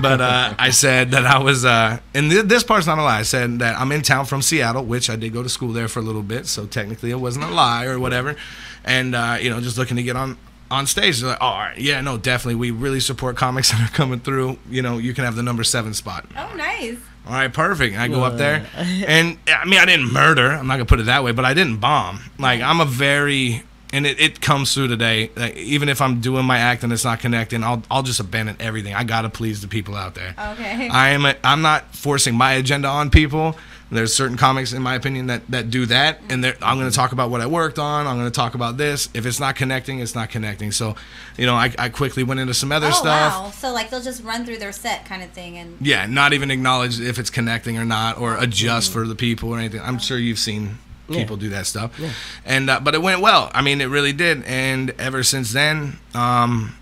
but I said that I was, and this part's not a lie. I said that I'm in town from Seattle, which I did go to school there for a little bit, so technically it wasn't a lie or whatever. And just looking to get on stage. They're like, "Oh, all right, yeah, no, definitely. We really support comics that are coming through. You can have the number 7 spot." Oh, nice. All right, perfect. And I go up there, and I mean, I didn't murder. I'm not gonna put it that way, but I didn't bomb. Like, I'm a very, and it comes through today. Like, even if I'm doing my act and it's not connecting, I'll just abandon everything. I gotta please the people out there. Okay. I'm not forcing my agenda on people. There's certain comics, in my opinion, that do that, and I'm going to talk about what I worked on. I'm going to talk about this. If it's not connecting, it's not connecting. So, I quickly went into some other stuff. Oh, wow. So, like, they'll just run through their set kind of thing. And yeah, not even acknowledge if it's connecting or not, or adjust for the people or anything. I'm sure you've seen people do that stuff. Yeah. And but it went well. I mean, it really did. And ever since then, I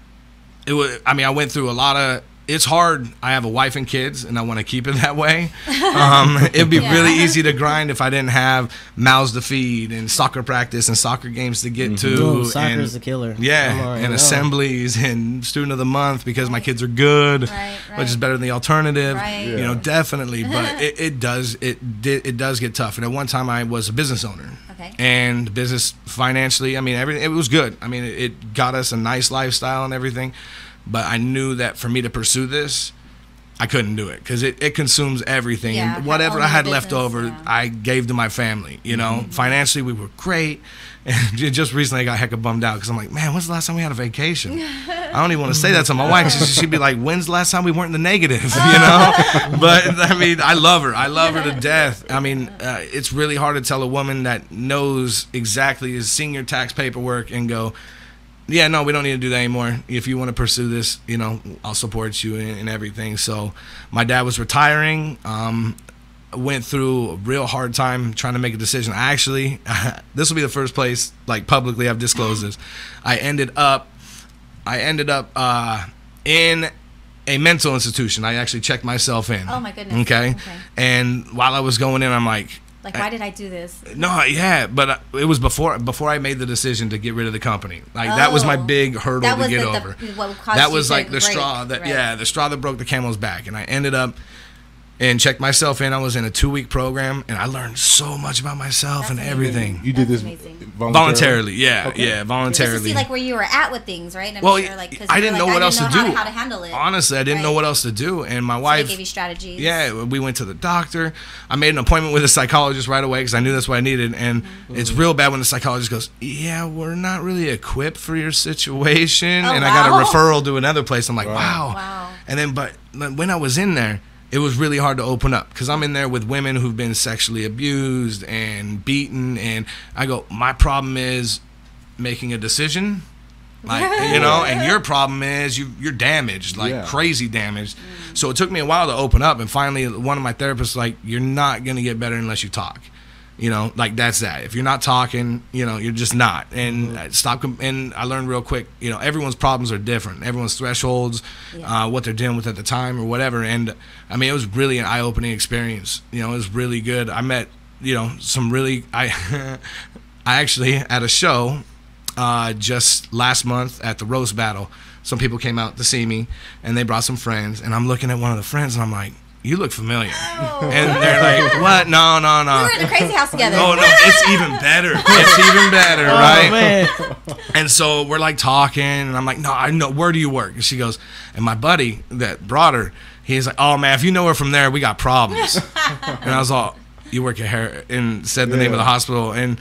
went through a lot of... It's hard. I have a wife and kids, and I want to keep it that way. It'd be really easy to grind if I didn't have mouths to feed and soccer practice and soccer games to get to. Soccer's the killer. Yeah, and assemblies and student of the month because my kids are good, which is better than the alternative. Right. Yeah. Definitely. But it does get tough. And at one time, I was a business owner. Okay. And business financially, I mean, everything. It was good. I mean, it got us a nice lifestyle and everything. But I knew that for me to pursue this, I couldn't do it because it consumes everything. Yeah, and whatever I had business, left over, I gave to my family. Financially, we were great. And just recently, I got hecka bummed out because I'm like, man, when's the last time we had a vacation? I don't even want to say that to my wife. She'd be like, when's the last time we weren't in the negative? But I mean, I love her. I love her to death. I mean, it's really hard to tell a woman that knows exactly is seeing your tax paperwork and go, yeah, no, we don't need to do that anymore. If you want to pursue this, I'll support you in everything. So my dad was retiring. Went through a real hard time trying to make a decision. This will be the first place, like, publicly I've disclosed this. I ended up in a mental institution. I actually checked myself in. Oh, my goodness. Okay. And while I was going in, I'm like, Like, why did I do this? No, yeah, but it was before I made the decision to get rid of the company. Like that was my big hurdle to get over. That was like the straw that the straw that broke the camel's back. And I ended up and checked myself in. I was in a 2-week program, and I learned so much about myself and everything. You did this voluntarily? Yeah, voluntarily. Just to see like where you were at with things, right? I'm sure, like, I didn't know what else to do. How to handle it. Honestly, I didn't know what else to do, and my wife gave you strategies. Yeah, we went to the doctor. I made an appointment with a psychologist right away because I knew that's what I needed. And it's real bad when the psychologist goes, "Yeah, we're not really equipped for your situation," and I got a referral to another place. I'm like, wow. And then, but when I was in there, it was really hard to open up because I'm in there with women who've been sexually abused and beaten, and I go, my problem is making a decision, like, you know, and your problem is you're damaged, like crazy damaged. So it took me a while to open up, and finally one of my therapists like, you're not gonna get better unless you talk. You know, like that's that. If you're not talking, you know, you're just not. And and I learned real quick, you know, everyone's problems are different. Everyone's thresholds, what they're dealing with at the time or whatever. And I mean, it was really an eye-opening experience. You know, it was really good. I met, you know, some really, I actually at a show just last month at the roast battle, some people came out to see me and they brought some friends, and I'm looking at one of the friends and I'm like, you look familiar. Oh. And they're like, what? No. We were in the crazy house together. Oh, no, it's even better. It's even better, right? Man. And so we're like talking, and I'm like, no, I know. Where do you work? And she goes, and my buddy that brought her, he's like, oh, man, if you know her from there, we got problems. And I was all, you work at her, and said the name of the hospital, and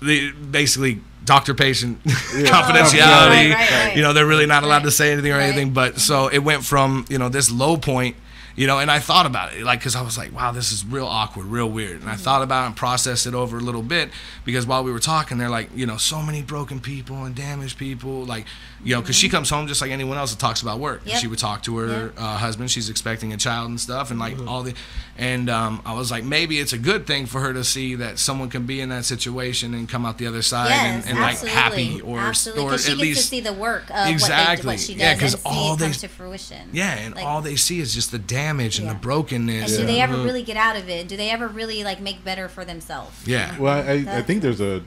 they basically doctor-patient confidentiality. Right. You know, they're really not allowed to say anything or anything. But so it went from, you know, this low point, you know, and I thought about it, like, because I was like, wow, this is real awkward, real weird. And I thought about it and processed it over a little bit, because while we were talking, they're like, you know, so many broken people and damaged people, like, you know, because she comes home just like anyone else that talks about work. And she would talk to her husband. She's expecting a child and stuff, and like all the, and I was like, maybe it's a good thing for her to see that someone can be in that situation and come out the other side and like happy, or because she at gets least to see the work of what she does, and all they come to fruition. Yeah, and like, all they see is just the damage and the brokenness. And do they ever really get out of it? Do they ever really like make better for themselves? Yeah. Well, I think there's a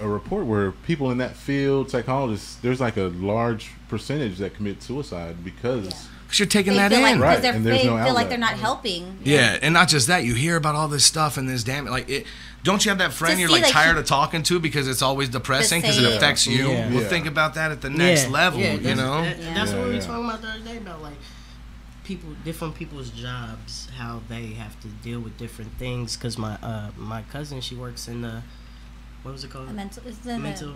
report where people in that field, psychologists, there's like a large percentage that commit suicide because you're taking that in, like, right? They feel like they're not helping. Yeah, and not just that, you hear about all this stuff and this damage. Like, don't you have that friend you're like tired of talking to because it's always depressing because it affects you? Yeah. Well, think about that at the next level. You know, that's what we were talking about the other day about, like, different people's jobs, how they have to deal with different things. Because my cousin, she works in the, what was it called? Mental.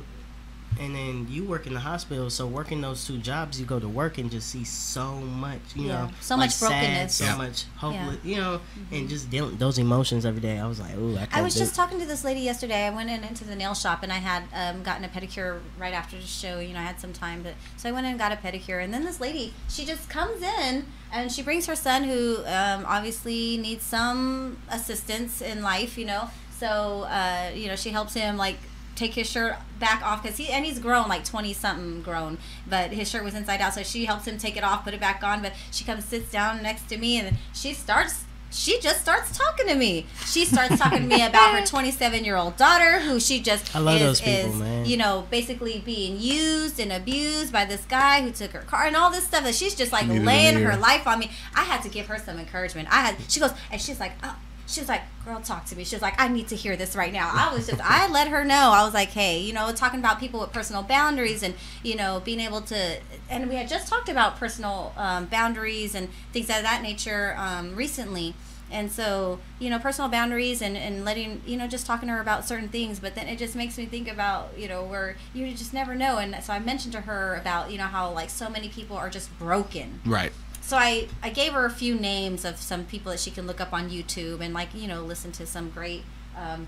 And then you work in the hospital, so working those two jobs, you go to work and just see so much, you know, so much brokenness, so much hopeless, you know, and just dealing with those emotions every day. I was like, ooh, I was just talking to this lady yesterday. I went into the nail shop, and I had gotten a pedicure right after the show. You know, I had some time, so I went in and got a pedicure. And then this lady, she just comes in, and she brings her son, who obviously needs some assistance in life, you know. So, you know, she helps him, like, take his shirt back off, because he's grown, like 20 something grown, but his shirt was inside out, so she helps him take it off, put it back on. But she comes, sits down next to me, and she just starts talking to me. She starts talking to me about her 27-year-old daughter, who she just is man. You know, basically being used and abused by this guy who took her car and all this stuff, that she's just like laying her life on me. I had to give her some encouragement. She goes, and she's like, oh. She was like, girl, talk to me. She was like, I need to hear this right now. I let her know. I was like, hey, you know, talking about people with personal boundaries, and, you know, being able to, and we had just talked about personal boundaries and things of that nature recently. And so, you know, personal boundaries and letting, you know, just talking to her about certain things. But then it just makes me think about, you know, where you just never know. And so I mentioned to her about, you know, how like so many people are just broken. Right. So I gave her a few names of some people that she can look up on YouTube and, like, you know, listen to some great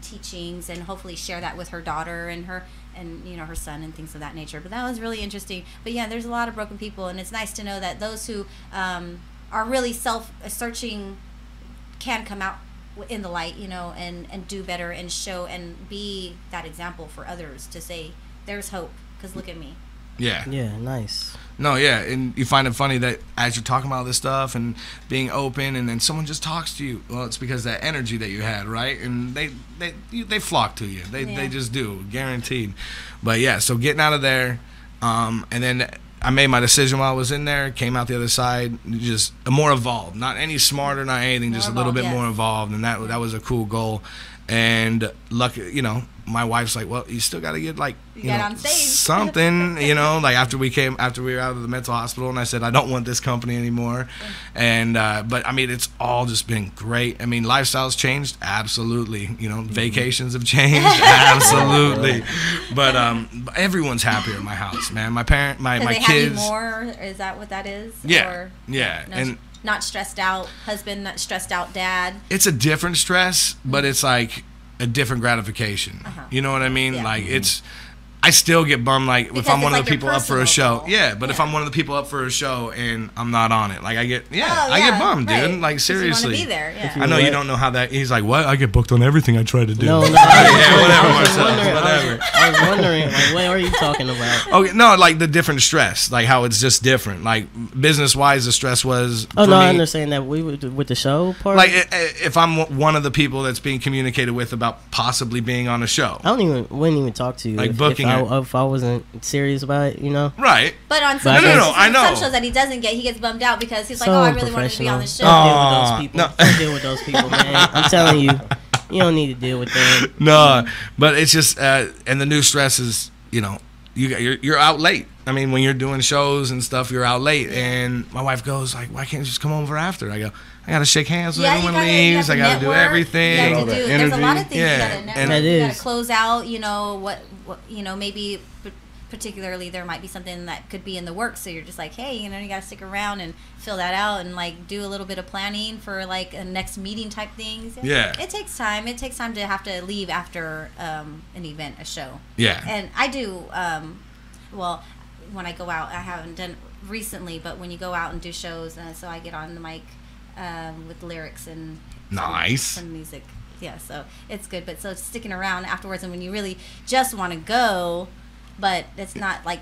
teachings, and hopefully share that with her daughter and you know, her son and things of that nature. But that was really interesting. But yeah, there's a lot of broken people, and it's nice to know that those who are really self-searching can come out in the light, you know, and do better and show and be that example for others to say there's hope, because look at me. Yeah. Yeah, nice. No, yeah, and you find it funny that as you're talking about all this stuff and being open, and then someone just talks to you. Well, it's because of that energy that you had, right? And they flock to you. They just do, guaranteed. But yeah, so getting out of there, and then I made my decision while I was in there. Came out the other side, just more evolved, not any smarter, not anything, just a little bit more involved, and that was a cool goal. And lucky, you know, my wife's like, well, you still got to get like you know, on stage. something, you know, like after we were out of the mental hospital, and I said I don't want this company anymore. And but I mean, it's all just been great. I mean, lifestyle's changed, absolutely. You know, vacations have changed, absolutely. But everyone's happier in my house, man. My kids. They have you more? Is that what that is? Yeah, or yeah, and. Not stressed out husband, not stressed out dad. It's a different stress, but it's like a different gratification. You know what I mean? Yeah. Like I still get bummed like if I'm one of the people up for a show. goal. Yeah, but if I'm one of the people up for a show and I'm not on it, like I get bummed, right. dude. Like seriously. You want to be there, yeah. I know you don't know how that. He's like, what? I get booked on everything I try to do. No, yeah, whatever, Marcel, whatever. I was wondering, like, what are you talking about? Okay, no, like the different stress, like how it's just different. Like business wise, the stress was. Oh for no, me, I understand that with the show part. Like if I'm one of the people that's being communicated with about possibly being on a show, wouldn't even talk to you like if booking if I wasn't serious about it, you know. Right. But on some I know. some shows that he doesn't get, he gets bummed out because he's like, So oh, I really wanted to be on the show. Don't deal with those people, man. I'm telling you, you don't need to deal with them. No, but it's just and the new stress is, you know, you're out late. I mean, when you're doing shows and stuff, you're out late. And my wife goes like, why can't you just come over after? I go, I gotta shake hands when everyone leaves. I gotta do everything. There's a lot of things you gotta network. And you gotta close out. You know what you know, maybe particularly there might be something that could be in the works, so you're just like, hey, you know, you gotta stick around and fill that out and like do a little bit of planning for like a next meeting type things. Yeah, it takes time to have to leave after an event, a show. Yeah. And I do well, when I go out, I haven't done recently, but when you go out and do shows, so I get on the mic with lyrics and some music. Yeah, so it's good. But so sticking around afterwards, and when you really just want to go, but it's not like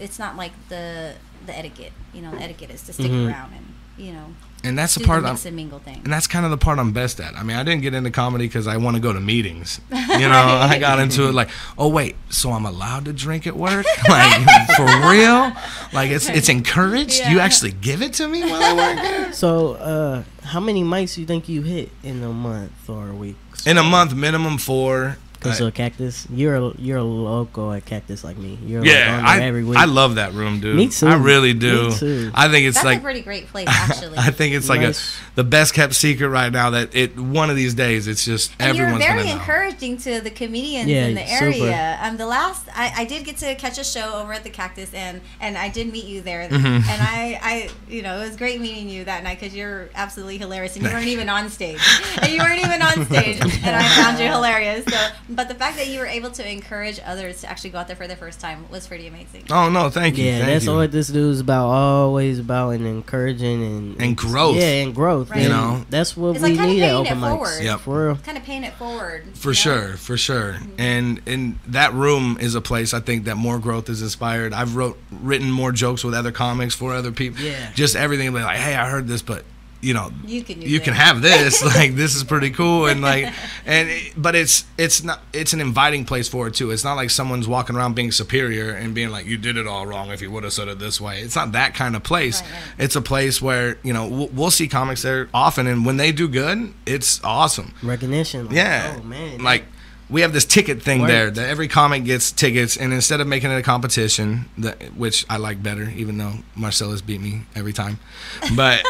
it's not like the etiquette. You know, the etiquette is to stick around and, you know. And that's the do part the mix and mingle thing. And that's kind of the part I'm best at. I mean, I didn't get into comedy because I want to go to meetings. You know, I got into it like, oh wait, so I'm allowed to drink at work? Like for real? Like it's encouraged? Yeah. You actually give it to me while I work there? So, how many mics do you think you hit in a month or a week? In a month, minimum 4. Because of Cactus, you're a local at Cactus like me. You're every week. I love that room, dude. Me too. I really do. Me too. I think it's That's a pretty great place, actually. I think it's like nice. the best kept secret right now. That one of these days, it's just and everyone's you're gonna very know. encouraging to the comedians Yeah, in the area. super. The last I did get to catch a show over at the Cactus, and I did meet you there, Mm-hmm. and I you know, it was great meeting you that night because you're absolutely hilarious, and you weren't even on stage, and I found you hilarious. So, but the fact that you were able to encourage others to actually go out there for the first time was pretty amazing. Oh no, thank you. Yeah, that's what this dude's about. Always about and encouraging and growth. Yeah, and growth. Right. You And know, that's what It's we like kinda need at paying open it mics. forward. Yep. For real. Kind of paying it forward. For sure. Mm-hmm. And that room is a place I think that more growth is inspired. I've written more jokes with other comics for other people. Yeah. Just everything like, hey, I heard this, but you know, You can have this. Like, this is pretty cool. And like, but it's an inviting place for it too. It's not like someone's walking around being superior and being like, you did it all wrong if you would have said it this way. It's not that kind of place. Right. It's a place where, you know, we'll see comics there often, and when they do good, it's awesome. Recognition. Like, Yeah. Oh man. Like, we have this ticket thing Worked. there that every comic gets tickets, and instead of making it a competition, which I like better, even though Marcellus beat me every time, but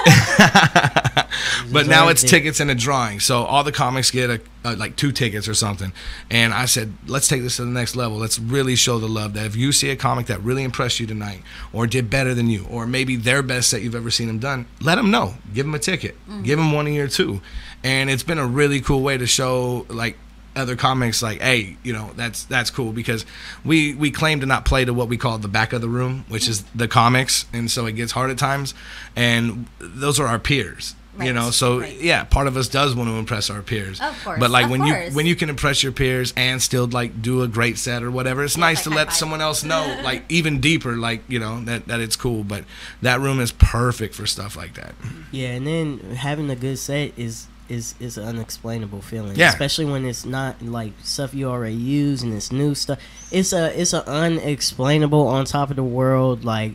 but now it's tickets and a drawing. So all the comics get like 2 tickets or something. And I said, let's take this to the next level. Let's really show the love that if you see a comic that really impressed you tonight, or did better than you, or maybe their best that you've ever seen them done, let them know. Give them a ticket. Give them one of your 2. And it's been a really cool way to show like other comics like, hey, you know, that's cool, because we claim to not play to what we call the back of the room, which is the comics, and so it gets hard at times, and those are our peers. Right. You know, so Right. yeah, part of us does want to impress our peers. Of course, but like of when course. you can impress your peers and still like do a great set or whatever, it's nice like to high let five. someone else know, like even deeper, like you know that it's cool. But that room is perfect for stuff like that. Yeah, and then having a good set is an unexplainable feeling. Yeah. Especially when it's not like stuff you already use and it's new stuff. It's a unexplainable on top of the world like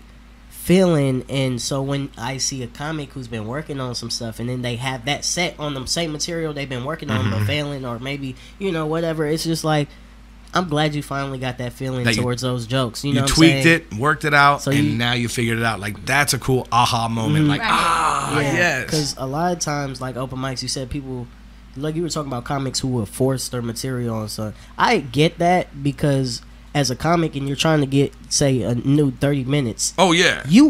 feeling. And so when I see a comic who's been working on some stuff and then they have that set on the same material they've been working on but failing, or maybe whatever, it's just like, I'm glad you finally got that feeling That towards those jokes. You You know what I'm tweaked saying? it, worked it out, So and now you figured it out. Like that's a cool aha moment. Like Right. yes. Because a lot of times, like open mics, you said people, like you were talking about comics who will force their material on something. I get that because as a comic and you're trying to get, say, a new 30 minutes, Oh yeah. you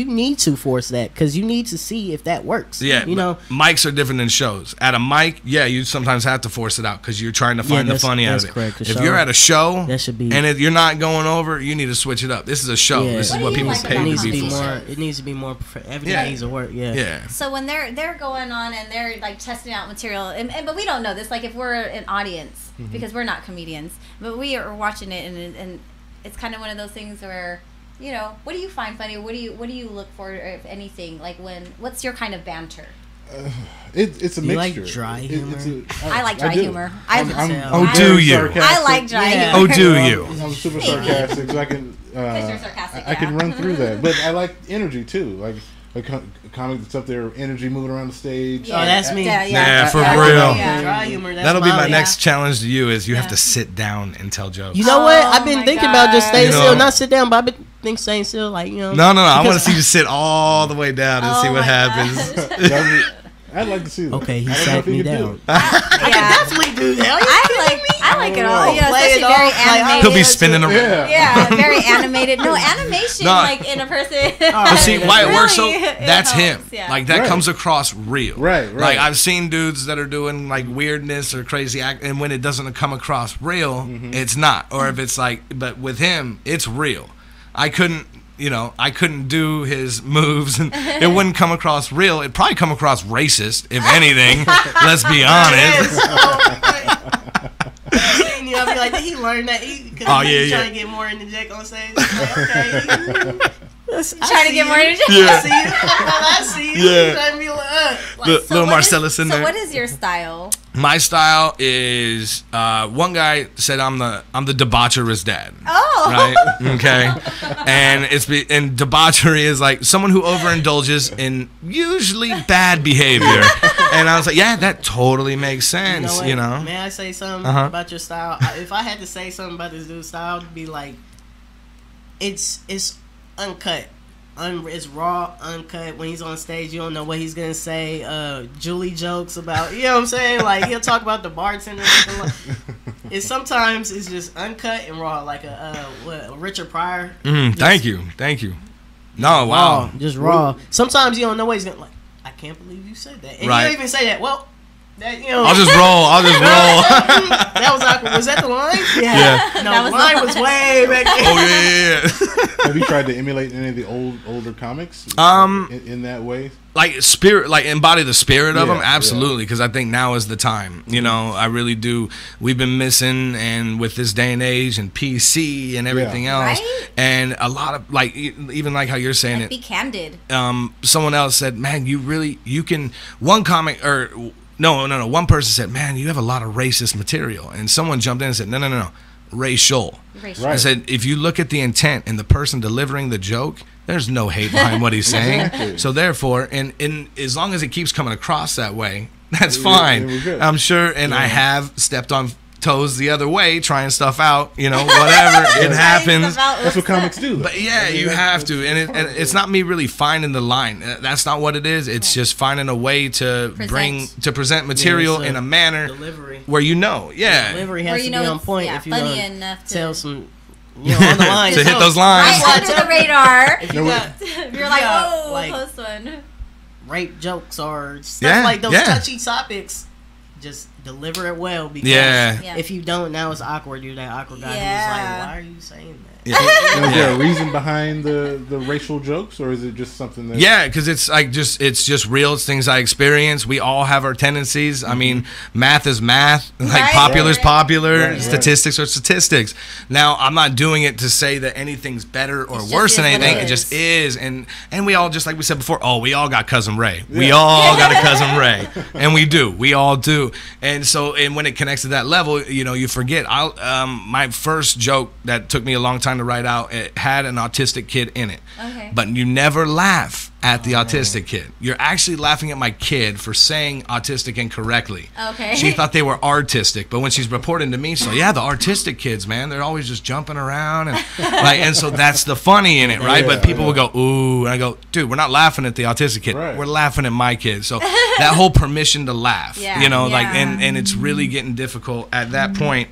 need to force that because you need to see if that works. Yeah, you know. mics are different than shows. At a mic, yeah, you sometimes have to force it out because you're trying to find the that's- funny out that's of it. correct. The If show- you're at a show that should be- and if you're not going over, you need to switch it up. This is a show. Yeah. This is What what do you people like pay about It needs to to be be for. more. It needs to be more. Everything Yeah. needs to work. Yeah. Yeah. So when they're going on and they're like testing out material, and but we don't know this. Like if we're an audience, because we're not comedians, but we are watching it, and it's kind of one of those things where, what do you find funny? What do you look for, if anything? Like what's your kind of banter? It's a You like mixture. dry humor? I like dry do. humor. I'm Oh, very do you? sarcastic. I like dry Yeah. humor. Oh, do you? I'm super sarcastic, so I can. you're sarcastic, I can yeah. run through that, but I like energy too. Like a comic that's up there, energy moving around the stage. Oh, that's me. Yeah, for yeah, real. yeah. Dry humor. That's That'll be my mine. next challenge to you is you have Yeah. to sit down and tell jokes. You know what? Oh I've been my thinking about just staying God. still, You know- not sit down, but I've been thinking staying still, like No. I want to because- see you sit all the way down and Oh see what my happens. gosh. I'd like to see that. Okay, he I don't know sat if he me could do down. it. Yeah. definitely do that. I like it all. Oh, Yeah, play it especially very off, like, animated. He'll be spinning around. Yeah. Yeah, very animated. No, animation, No. like in a person. But see, why it works so, Really, it that's helps, him. yeah. Like, that Right. comes across real. Right. Like, I've seen dudes that are doing, like, weirdness or crazy act, and when it doesn't come across real, it's not. Or if it's like, but with him, it's real. I couldn't do his moves, and it wouldn't come across real. It'd probably come across racist, if anything. Let's be honest. I'll be like, did he learn that? Because Oh, he's yeah, trying to get more interject on stage. Like, okay. Trying to get more energy. I see you. I see you. Yeah. Trying to be like, Little Marcellus in so there. what is your style? My style is one guy said I'm the debaucherous dad. Oh. Right. Okay. And debauchery is like someone who overindulges in usually bad behavior. And I was like, yeah, that totally makes sense. what? You know. May I say something about your style? If I had to say something about this dude's style, it'd be like, it's uncut. It's raw, uncut. When he's on stage, you don't know what he's gonna say. Julie jokes about, you know what I'm saying? Like he'll talk about the bartender. It's sometimes it's just uncut and raw, like a Richard Pryor. Thank you. No, wow. Just raw. Sometimes you don't know what he's gonna like. I can't believe you said that, and Right. you don't even say that. Well, that I'll just roll. that was awkward. Was that the line? Yeah. No, That the was line the was line. way back there. Oh yeah. Have you tried to emulate any of the older comics? In that way. Like spirit, like embody the spirit of Yeah, them, absolutely. Because I think now is the time. You know, I really do. We've been missing, and with this day and age, and PC and everything else, Right? and a lot of like, even like how you're saying Like, it. be candid. Someone else said, "Man, you can." One comic or no. One person said, "Man, you have a lot of racist material," and someone jumped in and said, "No, racial." Racial. Right. I said, if you look at the intent and the person delivering the joke, there's no hate behind what he's saying. Exactly. So therefore, and as long as it keeps coming across that way, that's fine. we're good. I'm sure, and I have stepped on toes the other way, trying stuff out, whatever. It happens. That's what comics do. But yeah, you have to, and it's not me really finding the line. That's not what it is. It's just finding a way to present material Yeah, in a manner Delivery. where Delivery has Where to you be know on it's, point yeah, if you're funny gonna enough to tell some, on the line. to hit those lines. right under the radar. If you got You're like, got, oh, like, close one. rape jokes or stuff Yeah, like those yeah. touchy topics, just deliver it well, because Yeah. if you don't, now it's awkward. You're that awkward guy who's like, why are you saying that? Yeah. Is there a reason behind the racial jokes, or is it just something that? Yeah, because it's like it's just real. It's things I experience. We all have our tendencies. I mean, math is math. Like popular is popular. Right. Statistics are statistics. Now, I'm not doing it to say that anything's better or worse than anything. It just is. And we all, just like we said before, we all got Cousin Ray. We all got a Cousin Ray, and we do. We all do. And so, and when it connects to that level, you forget. My first joke that took me a long time to write out, it had an autistic kid in it. Okay. But you never laugh at the autistic kid. You're actually laughing at my kid for saying autistic incorrectly. Okay. She thought they were artistic, but when she's reporting to me, so the artistic kids, man, they're always just jumping around and so that's the funny in it, right? But people will go, ooh, and I go, dude, we're not laughing at the autistic kid. Right. We're laughing at my kid. So that whole permission to laugh, like, Yeah. and it's really getting difficult at that point.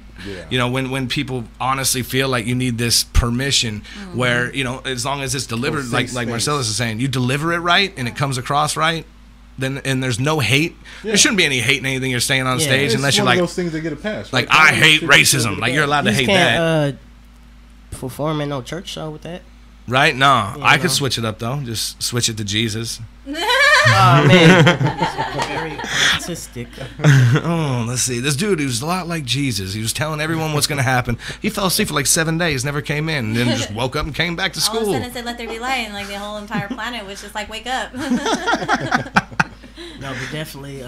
Yeah. When people honestly feel like you need this permission, where as long as it's delivered, like Marcellus is saying, you deliver it right and it comes across right, then and there's no hate. There shouldn't be any hate in anything you're saying on stage, It's unless one you're of like those things that get a pass. like right? I hate racism. Like you're allowed to You hate just that, can't perform in no church show with that. right? No, I could switch it up though. Just switch it to Jesus. Oh man, it's very artistic. Oh, let's see. This dude, he was a lot like Jesus. He was telling everyone what's going to happen. He fell asleep for like 7 days, never came in, and then just woke up and came back to All of a school. sudden it said, "Let there be light," and like the whole entire planet was just like, "Wake up." No, but definitely.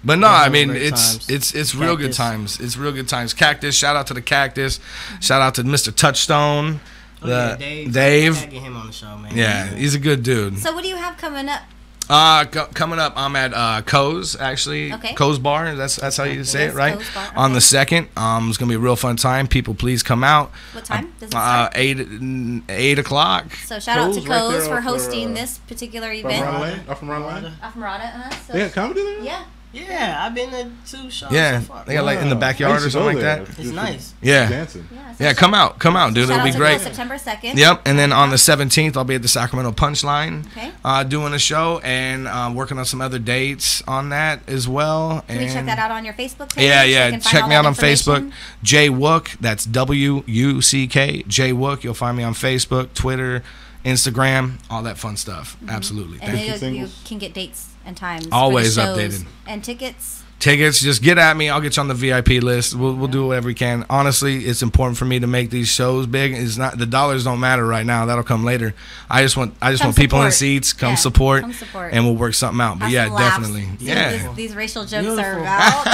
But no, I Those mean, great it's times. real good Cactus. times. It's real good times. Cactus, shout out to the Cactus. Shout out to Mr. Touchstone. Dave. Dave. Get him on the show, man. Yeah, he's a good dude. So what do you have coming up? Coming up, I'm at Co's, actually. Okay. Co's Bar. That's how you say Yes, it, right? Co's Bar, On the okay. 2nd. It's gonna be a real fun time. People, please come out. What time does it start? 8 o'clock. So shout out to Co's right there Co's for off hosting the- this particular From event. Ron Lane? Off from Ron Lane? Off Murata, so Yeah, comedy there? yeah. Yeah, I've been to 2 shows Yeah, so far. they got like in the Wow. backyard I or used to something go like there that. just It's for nice. Yeah. Dancing. So Yeah, come out, dude. Shout It'll be out to great. Co's September 2nd. Yep, and then on the 17th, I'll be at the Sacramento Punchline, Okay. doing a show and working on some other dates on that as well. Can we check And that out on your Facebook page? yeah, so we yeah. can find Check all me that out on Facebook. information? Jay Wook. That's WUCK. Jay Wook. You'll find me on Facebook, Twitter, Instagram, all that fun stuff. Absolutely. And Thank you. then you Singles? can get dates and times. Always for the shows updated. And tickets. Tickets, just get at me. I'll get you on the VIP list. We'll do whatever we can. Honestly, it's important for me to make these shows big. It's not the dollars don't matter right now. That'll come later. I just want people in support. seats. Come Yeah, support, come support. and we'll work something out. But Have yeah, some laughs. definitely. See Yeah. what these racial jokes Beautiful. are about.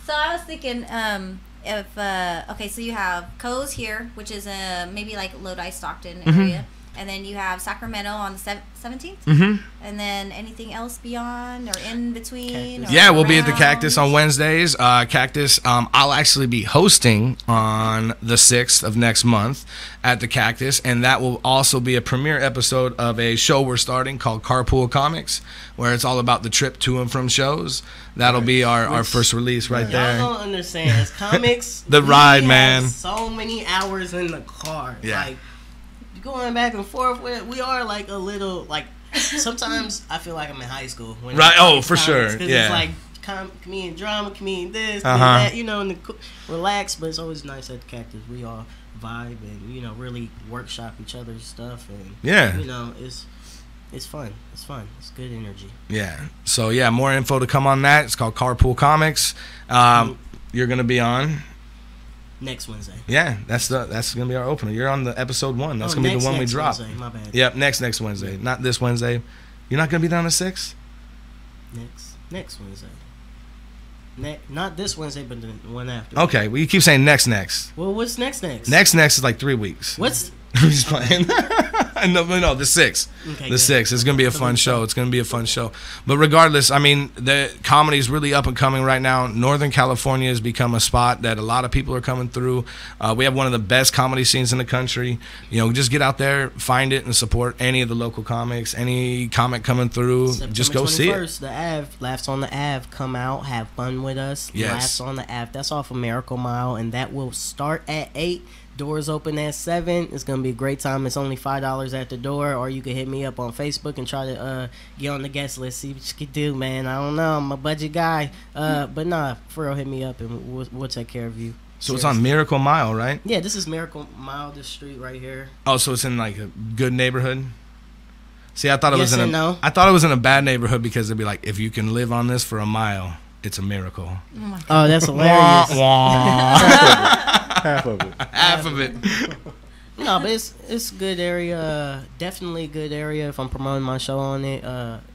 So I was thinking, if okay, so you have Co's here, which is maybe like Lodi, Stockton area, and then you have Sacramento on the 17th, and then anything else beyond or in between. Or Yeah, we'll be at the around? Cactus on Wednesdays. Cactus, I'll actually be hosting on the 6th of next month at the Cactus, and that will also be a premiere episode of a show we're starting called Carpool Comics, where it's all about the trip to and from shows. That'll be our first release right Y'all there. don't understand. As comics, The we ride, have man. So many hours in the car. Yeah. Like, going back and forth with it, we are like a little, like, sometimes I feel like I'm in high school. When Right, it's oh, for comics, sure, 'cause yeah. it's like comedian drama, comedian this, Uh-huh. comedian that, and relax, but it's always nice at the Cactus. We all vibe and, really workshop each other's stuff. And, Yeah. it's fun. It's fun. It's good energy. Yeah. So yeah, more info to come on that. It's called Carpool Comics. You're gonna be on. Next Wednesday. Yeah, that's gonna be our opener. You're on the episode 1. That's gonna be the one we drop. Wednesday, my bad. Yep, next Wednesday, not this Wednesday. You're not gonna be down the 6th. Next Wednesday. Not this Wednesday, but the one after. Okay, well you keep saying next. Well, what's next? Next is like 3 weeks. What's I'm just playing. no, the 6th. Okay, The good. 6th. It's going to be a fun show. It's going to be a fun show. But regardless, I mean, the comedy is really up and coming right now. Northern California has become a spot that a lot of people are coming through. We have one of the best comedy scenes in the country. Just get out there, find it, and support any of the local comics. Any comic coming through, just go see it. The Ave, Laughs on the Ave, come out, have fun with us. Yes. Laughs on the Ave. That's off of Miracle Mile, and that will start at 8. Doors open at 7. It's gonna be a great time. It's only $5 at the door, or you can hit me up on Facebook and try to get on the guest list. See what you can do, man. I don't know. I'm a budget guy, but nah, for real, hit me up and we'll take care of you. So it's on Miracle Mile, right? Yeah, this is Miracle Mile, this street right here. Oh, so it's in like a good neighborhood. See, I thought it Yes was in and no. I thought it was in a bad neighborhood because they'd be like, if you can live on this for a mile, it's a miracle. Oh, that's hilarious. Half of it. Half of it. No, but it's a good area. Definitely a good area. If I'm promoting my show on it,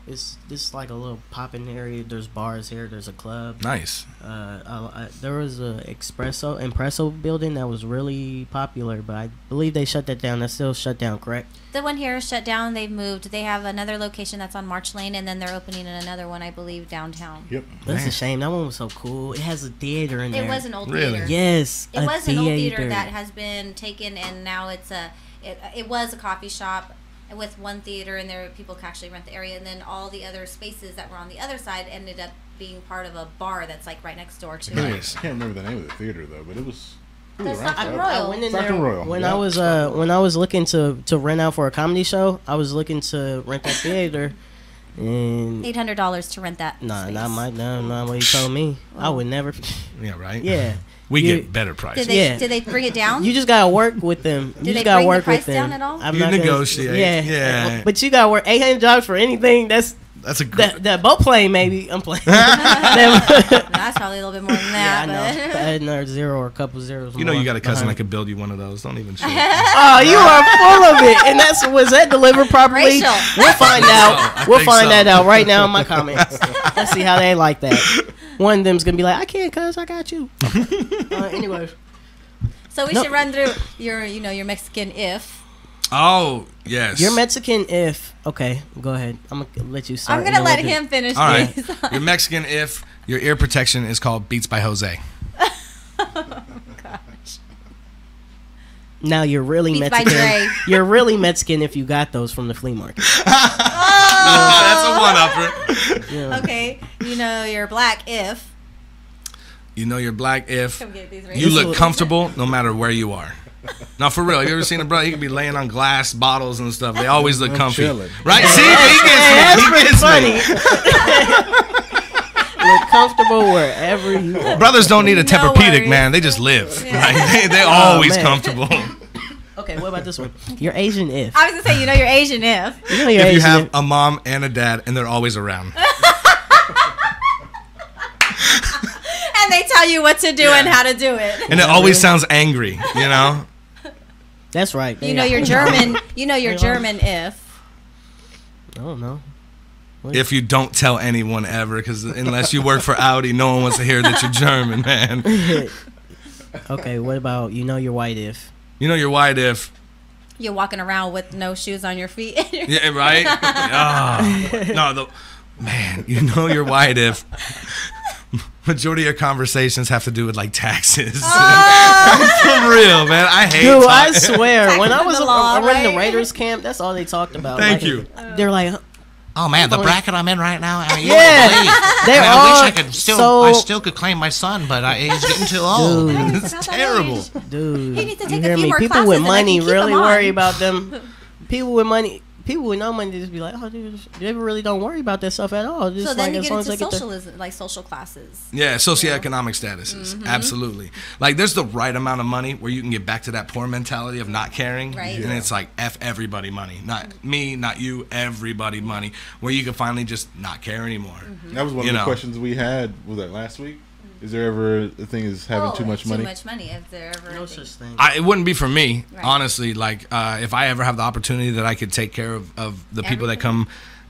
it's this like a little popping area. There's bars here. There's a club. Nice. There was a Impresso building that was really popular, but I believe they shut that down. That's still shut down, correct? The one here is shut down. They've moved. They have another location that's on March Lane, and then they're opening another one, I believe, downtown. Yep. That's a shame. That one was so cool. It has a theater in there. It was an old Really? theater. Yes, It was an old theater that has been taken, and now it's it was a coffee shop with one theater, and there people could actually rent the area, and then all the other spaces that were on the other side ended up being part of a bar that's like right next door to it. Nice. I can't remember the name of the theater though, but it was The around Stockton forever. Royal. I went in Stockton there Royal. when Yeah. I was looking to rent out for a comedy show. I was looking to rent that theater, and $800 to rent that. nah, space. not what he told me. I would never. Yeah, right? Yeah, We You- get better prices. Did they bring it down? you just gotta work with them. Did You they just gotta bring the work price with them. down at all? I'm You not gonna- negotiate. Yeah. but you gotta work $800 for anything. That's That's a great. that boat plane. Maybe I'm playing. That's probably a little bit more than Yeah, that. I know. but- I had another zero or a couple zeros. You know more you got a cousin that behind. could build you one of those. Don't even show. Oh, you are full of it, and was that delivered properly? Racial. We'll find out. I We'll think find so. that out right now in my comments. Let's see how they like that. One of them's gonna be like, "I can't, cause I got you." Anyway, So we No. should run through your Mexican if. Oh, yes. you're Mexican. If okay, go ahead. I'm gonna let you start. I'm and gonna then let we'll do- him finish All right. these. You're Mexican if your ear protection is called Beats by Jose. Now you're really Beats by Mexican. Dre. You're really Mexican if you got those from the flea market. That's a one-upper. Yeah. Okay, you're black if. You know you're black if Come get these you rings. look comfortable no matter where you are. Now, for real, you ever seen a brother? He could be laying on glass bottles and stuff. They always look I'm comfy. chilling. Right? See? He That's gets me. He pretty gets funny. me. Look comfortable wherever you are. Brothers don't need a No Tempur-Pedic, worries. man. They just live. Yeah. Like, they're always man. comfortable. Okay, what about this one? You're Asian if. I was gonna say, you're Asian if. You know you're If you Asian have a mom and a dad and they're always around. And they tell you what to do and how to do it. And it always sounds angry, you know? That's right. You're German. You're German if. I don't know. If you don't tell anyone ever, because unless you work for Audi, no one wants to hear that you're German, man. Okay, what about you're white if? You know you're white if... You're walking around with no shoes on your feet. Yeah, right? Man, you know you're white if majority of your conversations have to do with like taxes. For real, man. I hate Dude, I talking. swear, when I Taxes was and the law, running the right? Raiders camp, that's all they talked about. Thank Like, you. They're like, Oh man, the bracket I'm in right now. I mean, you Yeah, wouldn't believe. they're I all wish I could still. so- I still could claim my son, but he's getting too old. dude, It's It's terrible. dude, He needs to you take a hear few me? more People classes with and I money can keep really him on. worry about them. People with money. People with no money just be like, oh, dude, they really don't worry about that stuff at all. Just So then like you as get long as into they get their socialism, like social classes. Yeah, socioeconomic statuses. Absolutely. Like, there's the right amount of money where you can get back to that poor mentality of not caring. Right. And it's like, F everybody money. Not me, not you, everybody money. Where you can finally just not care anymore. That was one You of the know. questions we had. Was that last week? Is there ever a thing as having too much money? Too much money. If there ever no a thing. such thing. It wouldn't be for me, Right. honestly. Like, if I ever have the opportunity that I could take care of the people that Everything. come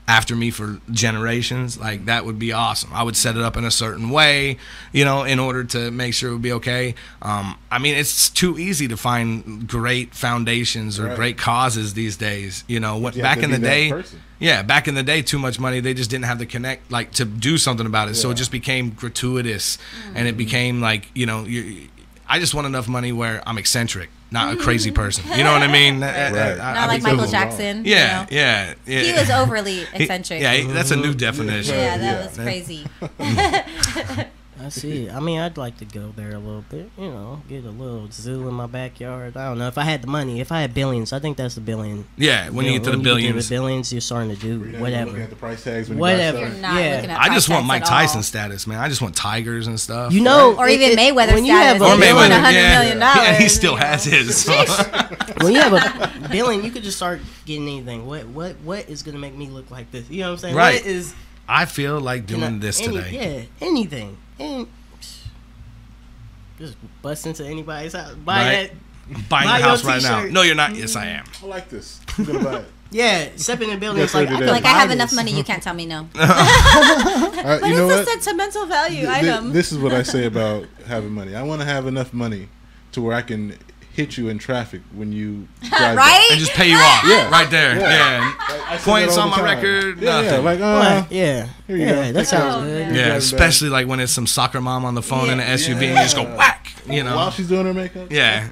after me for generations, like, that would be awesome. I would set it up in a certain way, in order to make sure it would be okay. I mean, it's too easy to find great foundations or Right. great causes these days. You have Back to in the be that day, person. yeah, back in the day, too much money, they just didn't have the connect, like, to do something about it. So Yeah. it just became gratuitous, and it became like, I just want enough money where I'm eccentric, not a crazy person. You know what I mean? Right. Not I'd like be Michael cool. Jackson. Yeah, yeah. He was overly eccentric. Yeah, that's a new definition. Yeah, that Yeah. was crazy. I see. I mean, I'd like to go there a little bit. You know, get a little zoo in my backyard. I don't know if I had the money. If I had billions, I think that's the billion. Yeah, when you get to the billions. You're starting to do whatever. Looking at the price tags when Whatever. You're not Yeah. looking at I just price want tags Mike at all. Tyson status, man. I just want tigers and stuff. You know, Or even Mayweather when you have status. a Or They want Mayweather. $100 Yeah. million. Yeah, he you still know. has his. when you have a billion, you could just start getting anything. What is gonna make me look like this? You know what I'm saying? Right. What is I feel like doing this today. Yeah, anything. And just bust into anybody's house. Buy Right. that. Buying Buy a your house right now. t-shirt. No, you're not. Yes, I am. I like this. I'm gonna buy it. Yeah, stepping in the building. Yeah, It's like, so I do could Like, that. I buy have this. enough money, you can't tell me no. You But know it's what? a sentimental value item. This is what I say about having money. I want to have enough money to where I can hit you in traffic when you drive Right? And just pay you off. Yeah. Right there. Yeah. Yeah. I say Points that all on the my time. record, Yeah, nothing. like What? Yeah, Here you yeah, go. that sounds Oh, good. man. Yeah, driving especially like when it's some soccer mom on the phone in an SUV and you just go whack. You know. while she's doing her makeup. Yeah.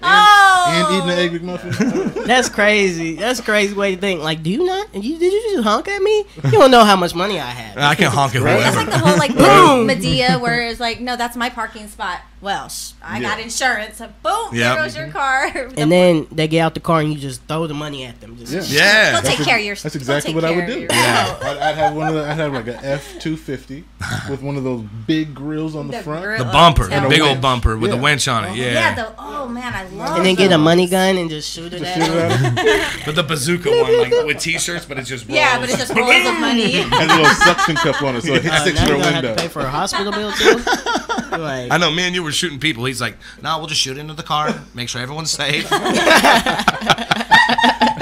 And eating an egg McMuffin. That's crazy. That's a crazy way to think. Like, do you not? Did you just honk at me? You don't know how much money I have. I can honk at That's whoever. like the whole like Boom. Medea where it's like, no, that's my parking spot. Well, I got insurance. So boom, Yep. there goes your car. And then they get out the car and you just throw the money at them. Just, Yeah. Go take care of your. That's go exactly take what I would care of do. your- Yeah. I'd have one of the. I'd have like a F-250 with one of those big grills on the front. grill- The bumper, oh, the big winch. old bumper with Yeah. the winch on it. Yeah. Yeah. Oh man, I love. And then get a those. money gun and just shoot it Just at shoot them. it at 'em. But the bazooka one, like with t-shirts, but it's just rolls. Yeah, but it's just rolls of money. Has a little suction cup on it, so it sticks Now to you your gonna have to window. pay for a hospital bill too. Like, I know, me and you were shooting people. He's like, no, we'll just shoot into the car, make sure everyone's safe.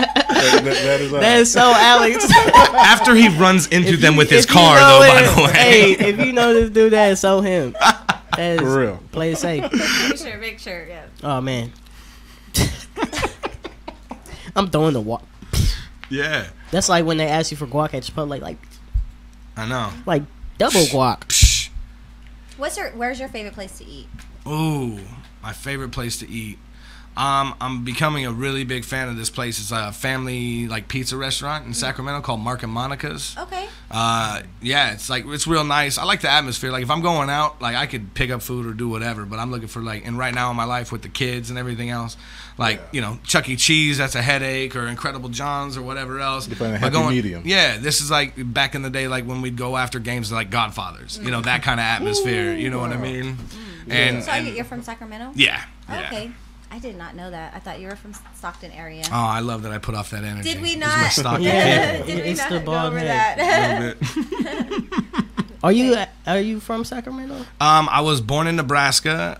That is that is so Alex. After he runs into them with his If you car, know though, by him- the way. Hey, if you know this dude, that is so him. That is, For real. Play it safe. Make sure, yeah. Oh man. I'm throwing the walk. Yeah, That's like when they ask you for guac at Chipotle, I know. like double guac. Psh. Where's your favorite place to eat? Ooh, my favorite place to eat. I'm becoming a really big fan of this place. It's a family like pizza restaurant in Sacramento called Mark and Monica's. Okay. Yeah, it's real nice. I like the atmosphere. Like if I'm going out, like I could pick up food or do whatever, but I'm looking for like, and right now in my life with the kids and everything else, like you know, Chuck E. Cheese, that's a headache, or Incredible John's or whatever else. You find a But happy medium. Yeah, this is like back in the day, like when we'd go after games like Godfathers, you know, that kind of atmosphere. You know what I mean? And, So you're from Sacramento? yeah, yeah. Okay. I did not know that. I thought you were from Stockton area. Oh, I love that I put off that energy. Did we It's my not? Stockton Yeah. people. Did we It's not the go bald over head. that? A little bit. Are you from Sacramento? I was born in Nebraska.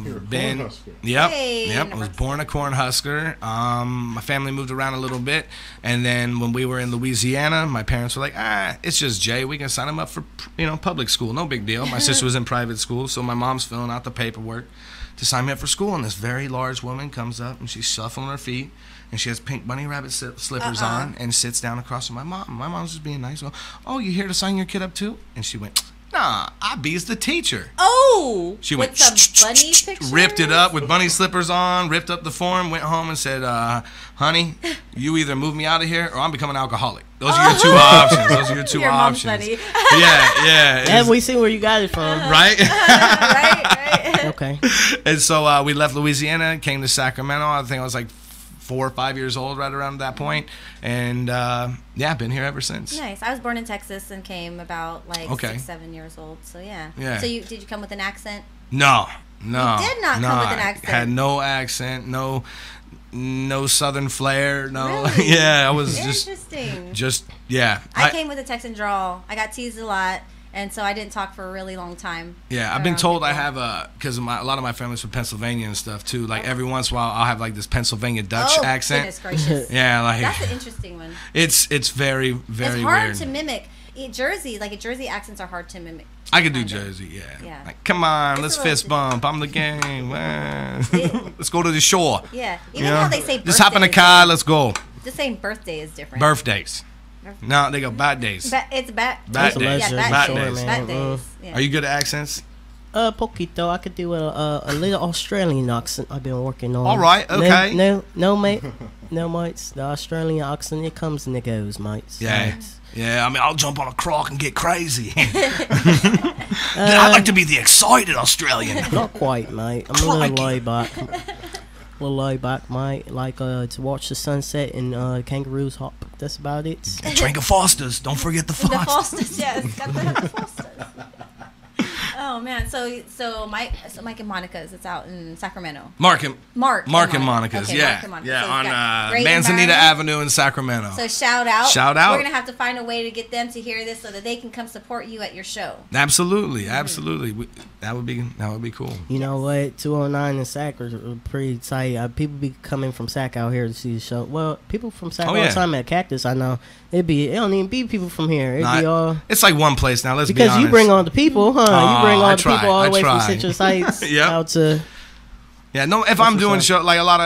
You're a Been Cornhusker. yep, Hey, yep. I was born a Cornhusker. My family moved around a little bit, and then when we were in Louisiana, my parents were like, it's just Jay. We can sign him up for public school. No big deal. My sister was in private school, so my mom's filling out the paperwork to sign me up for school. And this very large woman comes up and she's shuffling her feet. And she has pink bunny rabbit slippers on and sits down across from my mom. My mom's just being nice. Oh, you here to sign your kid up too? And she went, nah, I be's the teacher. Oh! She with went, some bunny pictures? ripped it up with bunny slippers on, ripped up the form, went home and said, honey, you either move me out of here or I'm becoming an alcoholic. Those are your two options. Those are your two Your mom's options. funny. Yeah. And we see where you got it from. Right? right. Okay. And so we left Louisiana, came to Sacramento. I think I was like 4 or 5 years old right around that point. And been here ever since. Nice. I was born in Texas and came about like Okay. 6, 7 years old. So yeah. Yeah. So did you come with an accent? No. You did not come with an I accent. had no accent, no southern flair, no. Really? Yeah, I was Interesting. yeah. I came with a Texan drawl. I got teased a lot, and so I didn't talk for a really long time. Yeah, I've been around told I people. have because a lot of my family's from Pennsylvania and stuff too. Like every once in a while, I'll have like this Pennsylvania Dutch Oh, accent. goodness gracious. Yeah, like That's an interesting one. it's very very It's hard weird. to mimic. Jersey accents are hard to mimic. I could do kind of. Jersey, yeah. Yeah. Like, come on, It's let's a little fist bump. I'm the game. Let's go to the shore. Yeah. You Even know? how they say birthday. Just hop in the car. Let's go. Just saying birthday is different. Birthdays. No, they go bad days. It's bad. Bad That's a days. legend, Yeah, Bad sure, days. man. Bad days. Yeah. Are you good at accents? Poquito. I could do a little Australian accent I've been working on. All right, okay. No, mate. No, mates. The Australian accent, it comes and it goes, mates. Yeah. Yeah, I mean, I'll jump on a croc and get crazy. I like to be the excited Australian. Not quite, mate. I'm a little laid back. Mate. Like to watch the sunset and kangaroos hop. That's about it. Drink a Foster's. Don't forget the Foster's. The Foster's, yes. Got to have the Foster's. Oh man, so Mike and Monica's, it's out in Sacramento. Mark and Okay, Monica's, yeah. Mark and Monica's. Yeah, So on it's got great Manzanita environment. Avenue in Sacramento. So shout out. Shout out. We're gonna have to find a way to get them to hear this so that they can come support you at your show. Absolutely. That would be cool. You know what? 209 and Sac are pretty tight. People be coming from Sac out here to see the show. Well, people from Sac all the time at Cactus, I know. It don't even be people from here. It'd be all. It's like one place now. Let's be honest. Because you bring all the people, huh? You bring all the people all the way from try. Citrus Heights out to. Yeah, no. If I'm doing show like a lot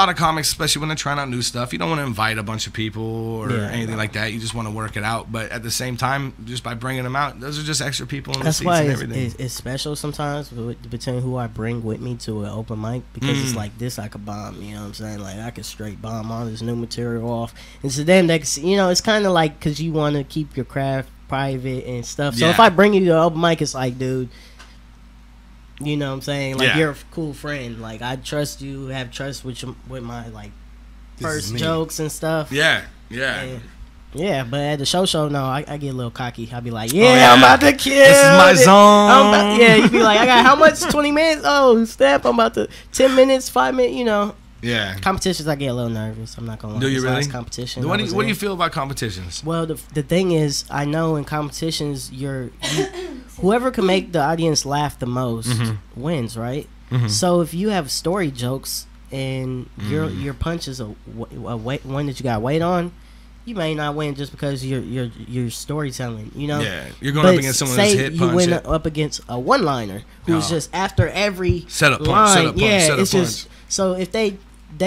of comics, especially when they're trying out new stuff, you don't want to invite a bunch of people or anything like that. You just want to work it out. But at the same time, just by bringing them out, those are just extra people in the seats and everything. It's special sometimes between who I bring with me to an open mic because it's like this I could bomb. You know what I'm saying? Like I could straight bomb all this new material off, and to them, it's kind of like because you want to keep your craft private and stuff. So if I bring you to an open mic, it's like, dude. You know what I'm saying? Like, you're a cool friend. Like, I trust you, have trust with my, like, first jokes and stuff. Yeah. Yeah, but at the show, no, I get a little cocky. I'll be like, I'm about to kill. This is my zone. You be like, I got how much? 20 minutes? Oh, step. I'm about to 10 minutes, 5 minutes, you know. Yeah. Competitions, I get a little nervous. I'm not going to lie. Do you really? Competition. What do you feel about competitions? Well, the thing is, I know in competitions, whoever can make the audience laugh the most wins, right? So if you have story jokes and your punch is a one that you got weight on, you may not win just because you're storytelling, you know. Yeah, you're going up against someone who's hit punch. You win up against a one-liner who's just after every set punch. It's just so if they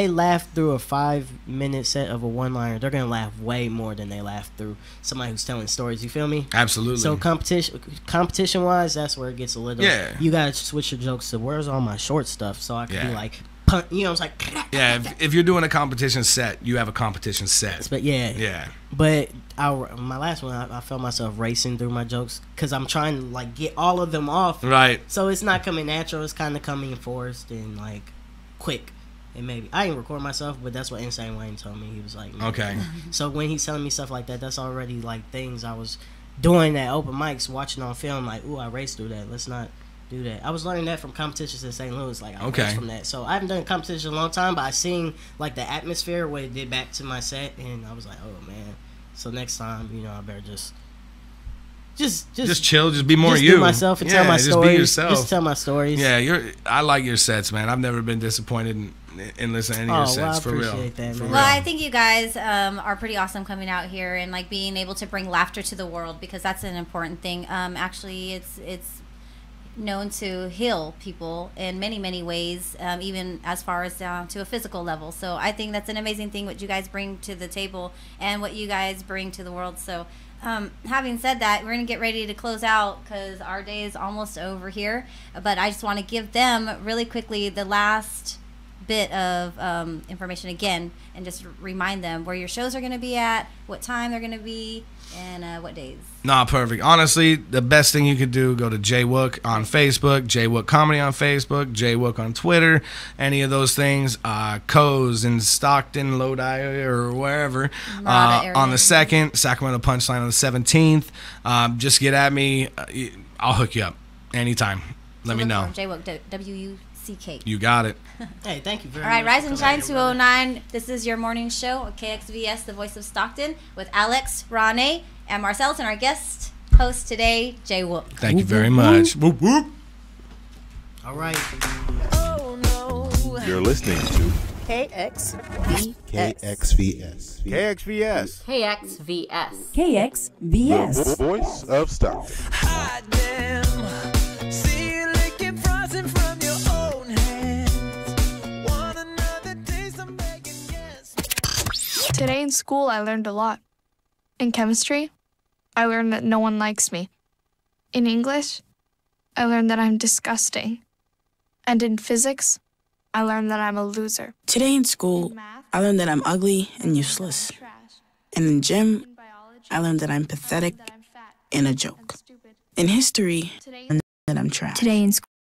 laugh through a 5-minute set of a one-liner, they're gonna laugh way more than they laugh through somebody who's telling stories. You feel me? Absolutely. So competition-wise, that's where it gets a little. Yeah. You gotta switch your jokes to where's all my short stuff, so I can be like, you know, it's like. Yeah, if you're doing a competition set, you have a competition set. But But my last one, I felt myself racing through my jokes because I'm trying to like get all of them off. Right. So it's not coming natural. It's kind of coming forced and like quick. And maybe I didn't record myself, but that's what Insane Wayne told me. He was like, okay. So when he's telling me stuff like that, that's already like things I was doing at open mics, watching on film. Like, ooh, I raced through that. Let's not do that. I was learning that from competitions in St. Louis. Like, I raced from that. So I haven't done competition in a long time, but I seen like the atmosphere, what it did back to my set, and I was like, oh man. So next time, you know, I better just chill, just be more just you. Do myself and tell my just stories. Be yourself. Just tell my stories. Yeah, I like your sets, man. I've never been disappointed in listening to any of your sets, for real. That, well, I think you guys are pretty awesome coming out here and like being able to bring laughter to the world because that's an important thing. Actually, it's known to heal people in many, many ways, even as far as down to a physical level. So I think that's an amazing thing what you guys bring to the table and what you guys bring to the world. So having said that, we're going to get ready to close out because our day is almost over here. But I just want to give them really quickly the last bit of information again and just remind them where your shows are going to be at, what time they're going to be, and what days. Nah, perfect. Honestly, the best thing you could do, go to JWook on Facebook, JWook Comedy on Facebook, JWook on Twitter, any of those things. Co's in Stockton, Lodi, or wherever. On the 2nd, Sacramento Punchline on the 17th. Just get at me. I'll hook you up anytime. Let me know. JWook, WUCK. You got it. Hey, thank you very much. All right, Rise and Shine 209. This is your morning show at KXVS, the voice of Stockton, with Alex, Ronnie, and Marcellus, and our guest host today, JWook. Thank you very much. Whoop, whoop. All right. You're listening to KXVS. KXVS. KXVS. KXVS. KXVS. The voice of Stockton. Today in school, I learned a lot. In chemistry, I learned that no one likes me. In English, I learned that I'm disgusting. And in physics, I learned that I'm a loser. Today in school, I learned that I'm ugly and useless. And in gym, I learned that I'm pathetic and a joke. In history, I learned that I'm trash. Today in school.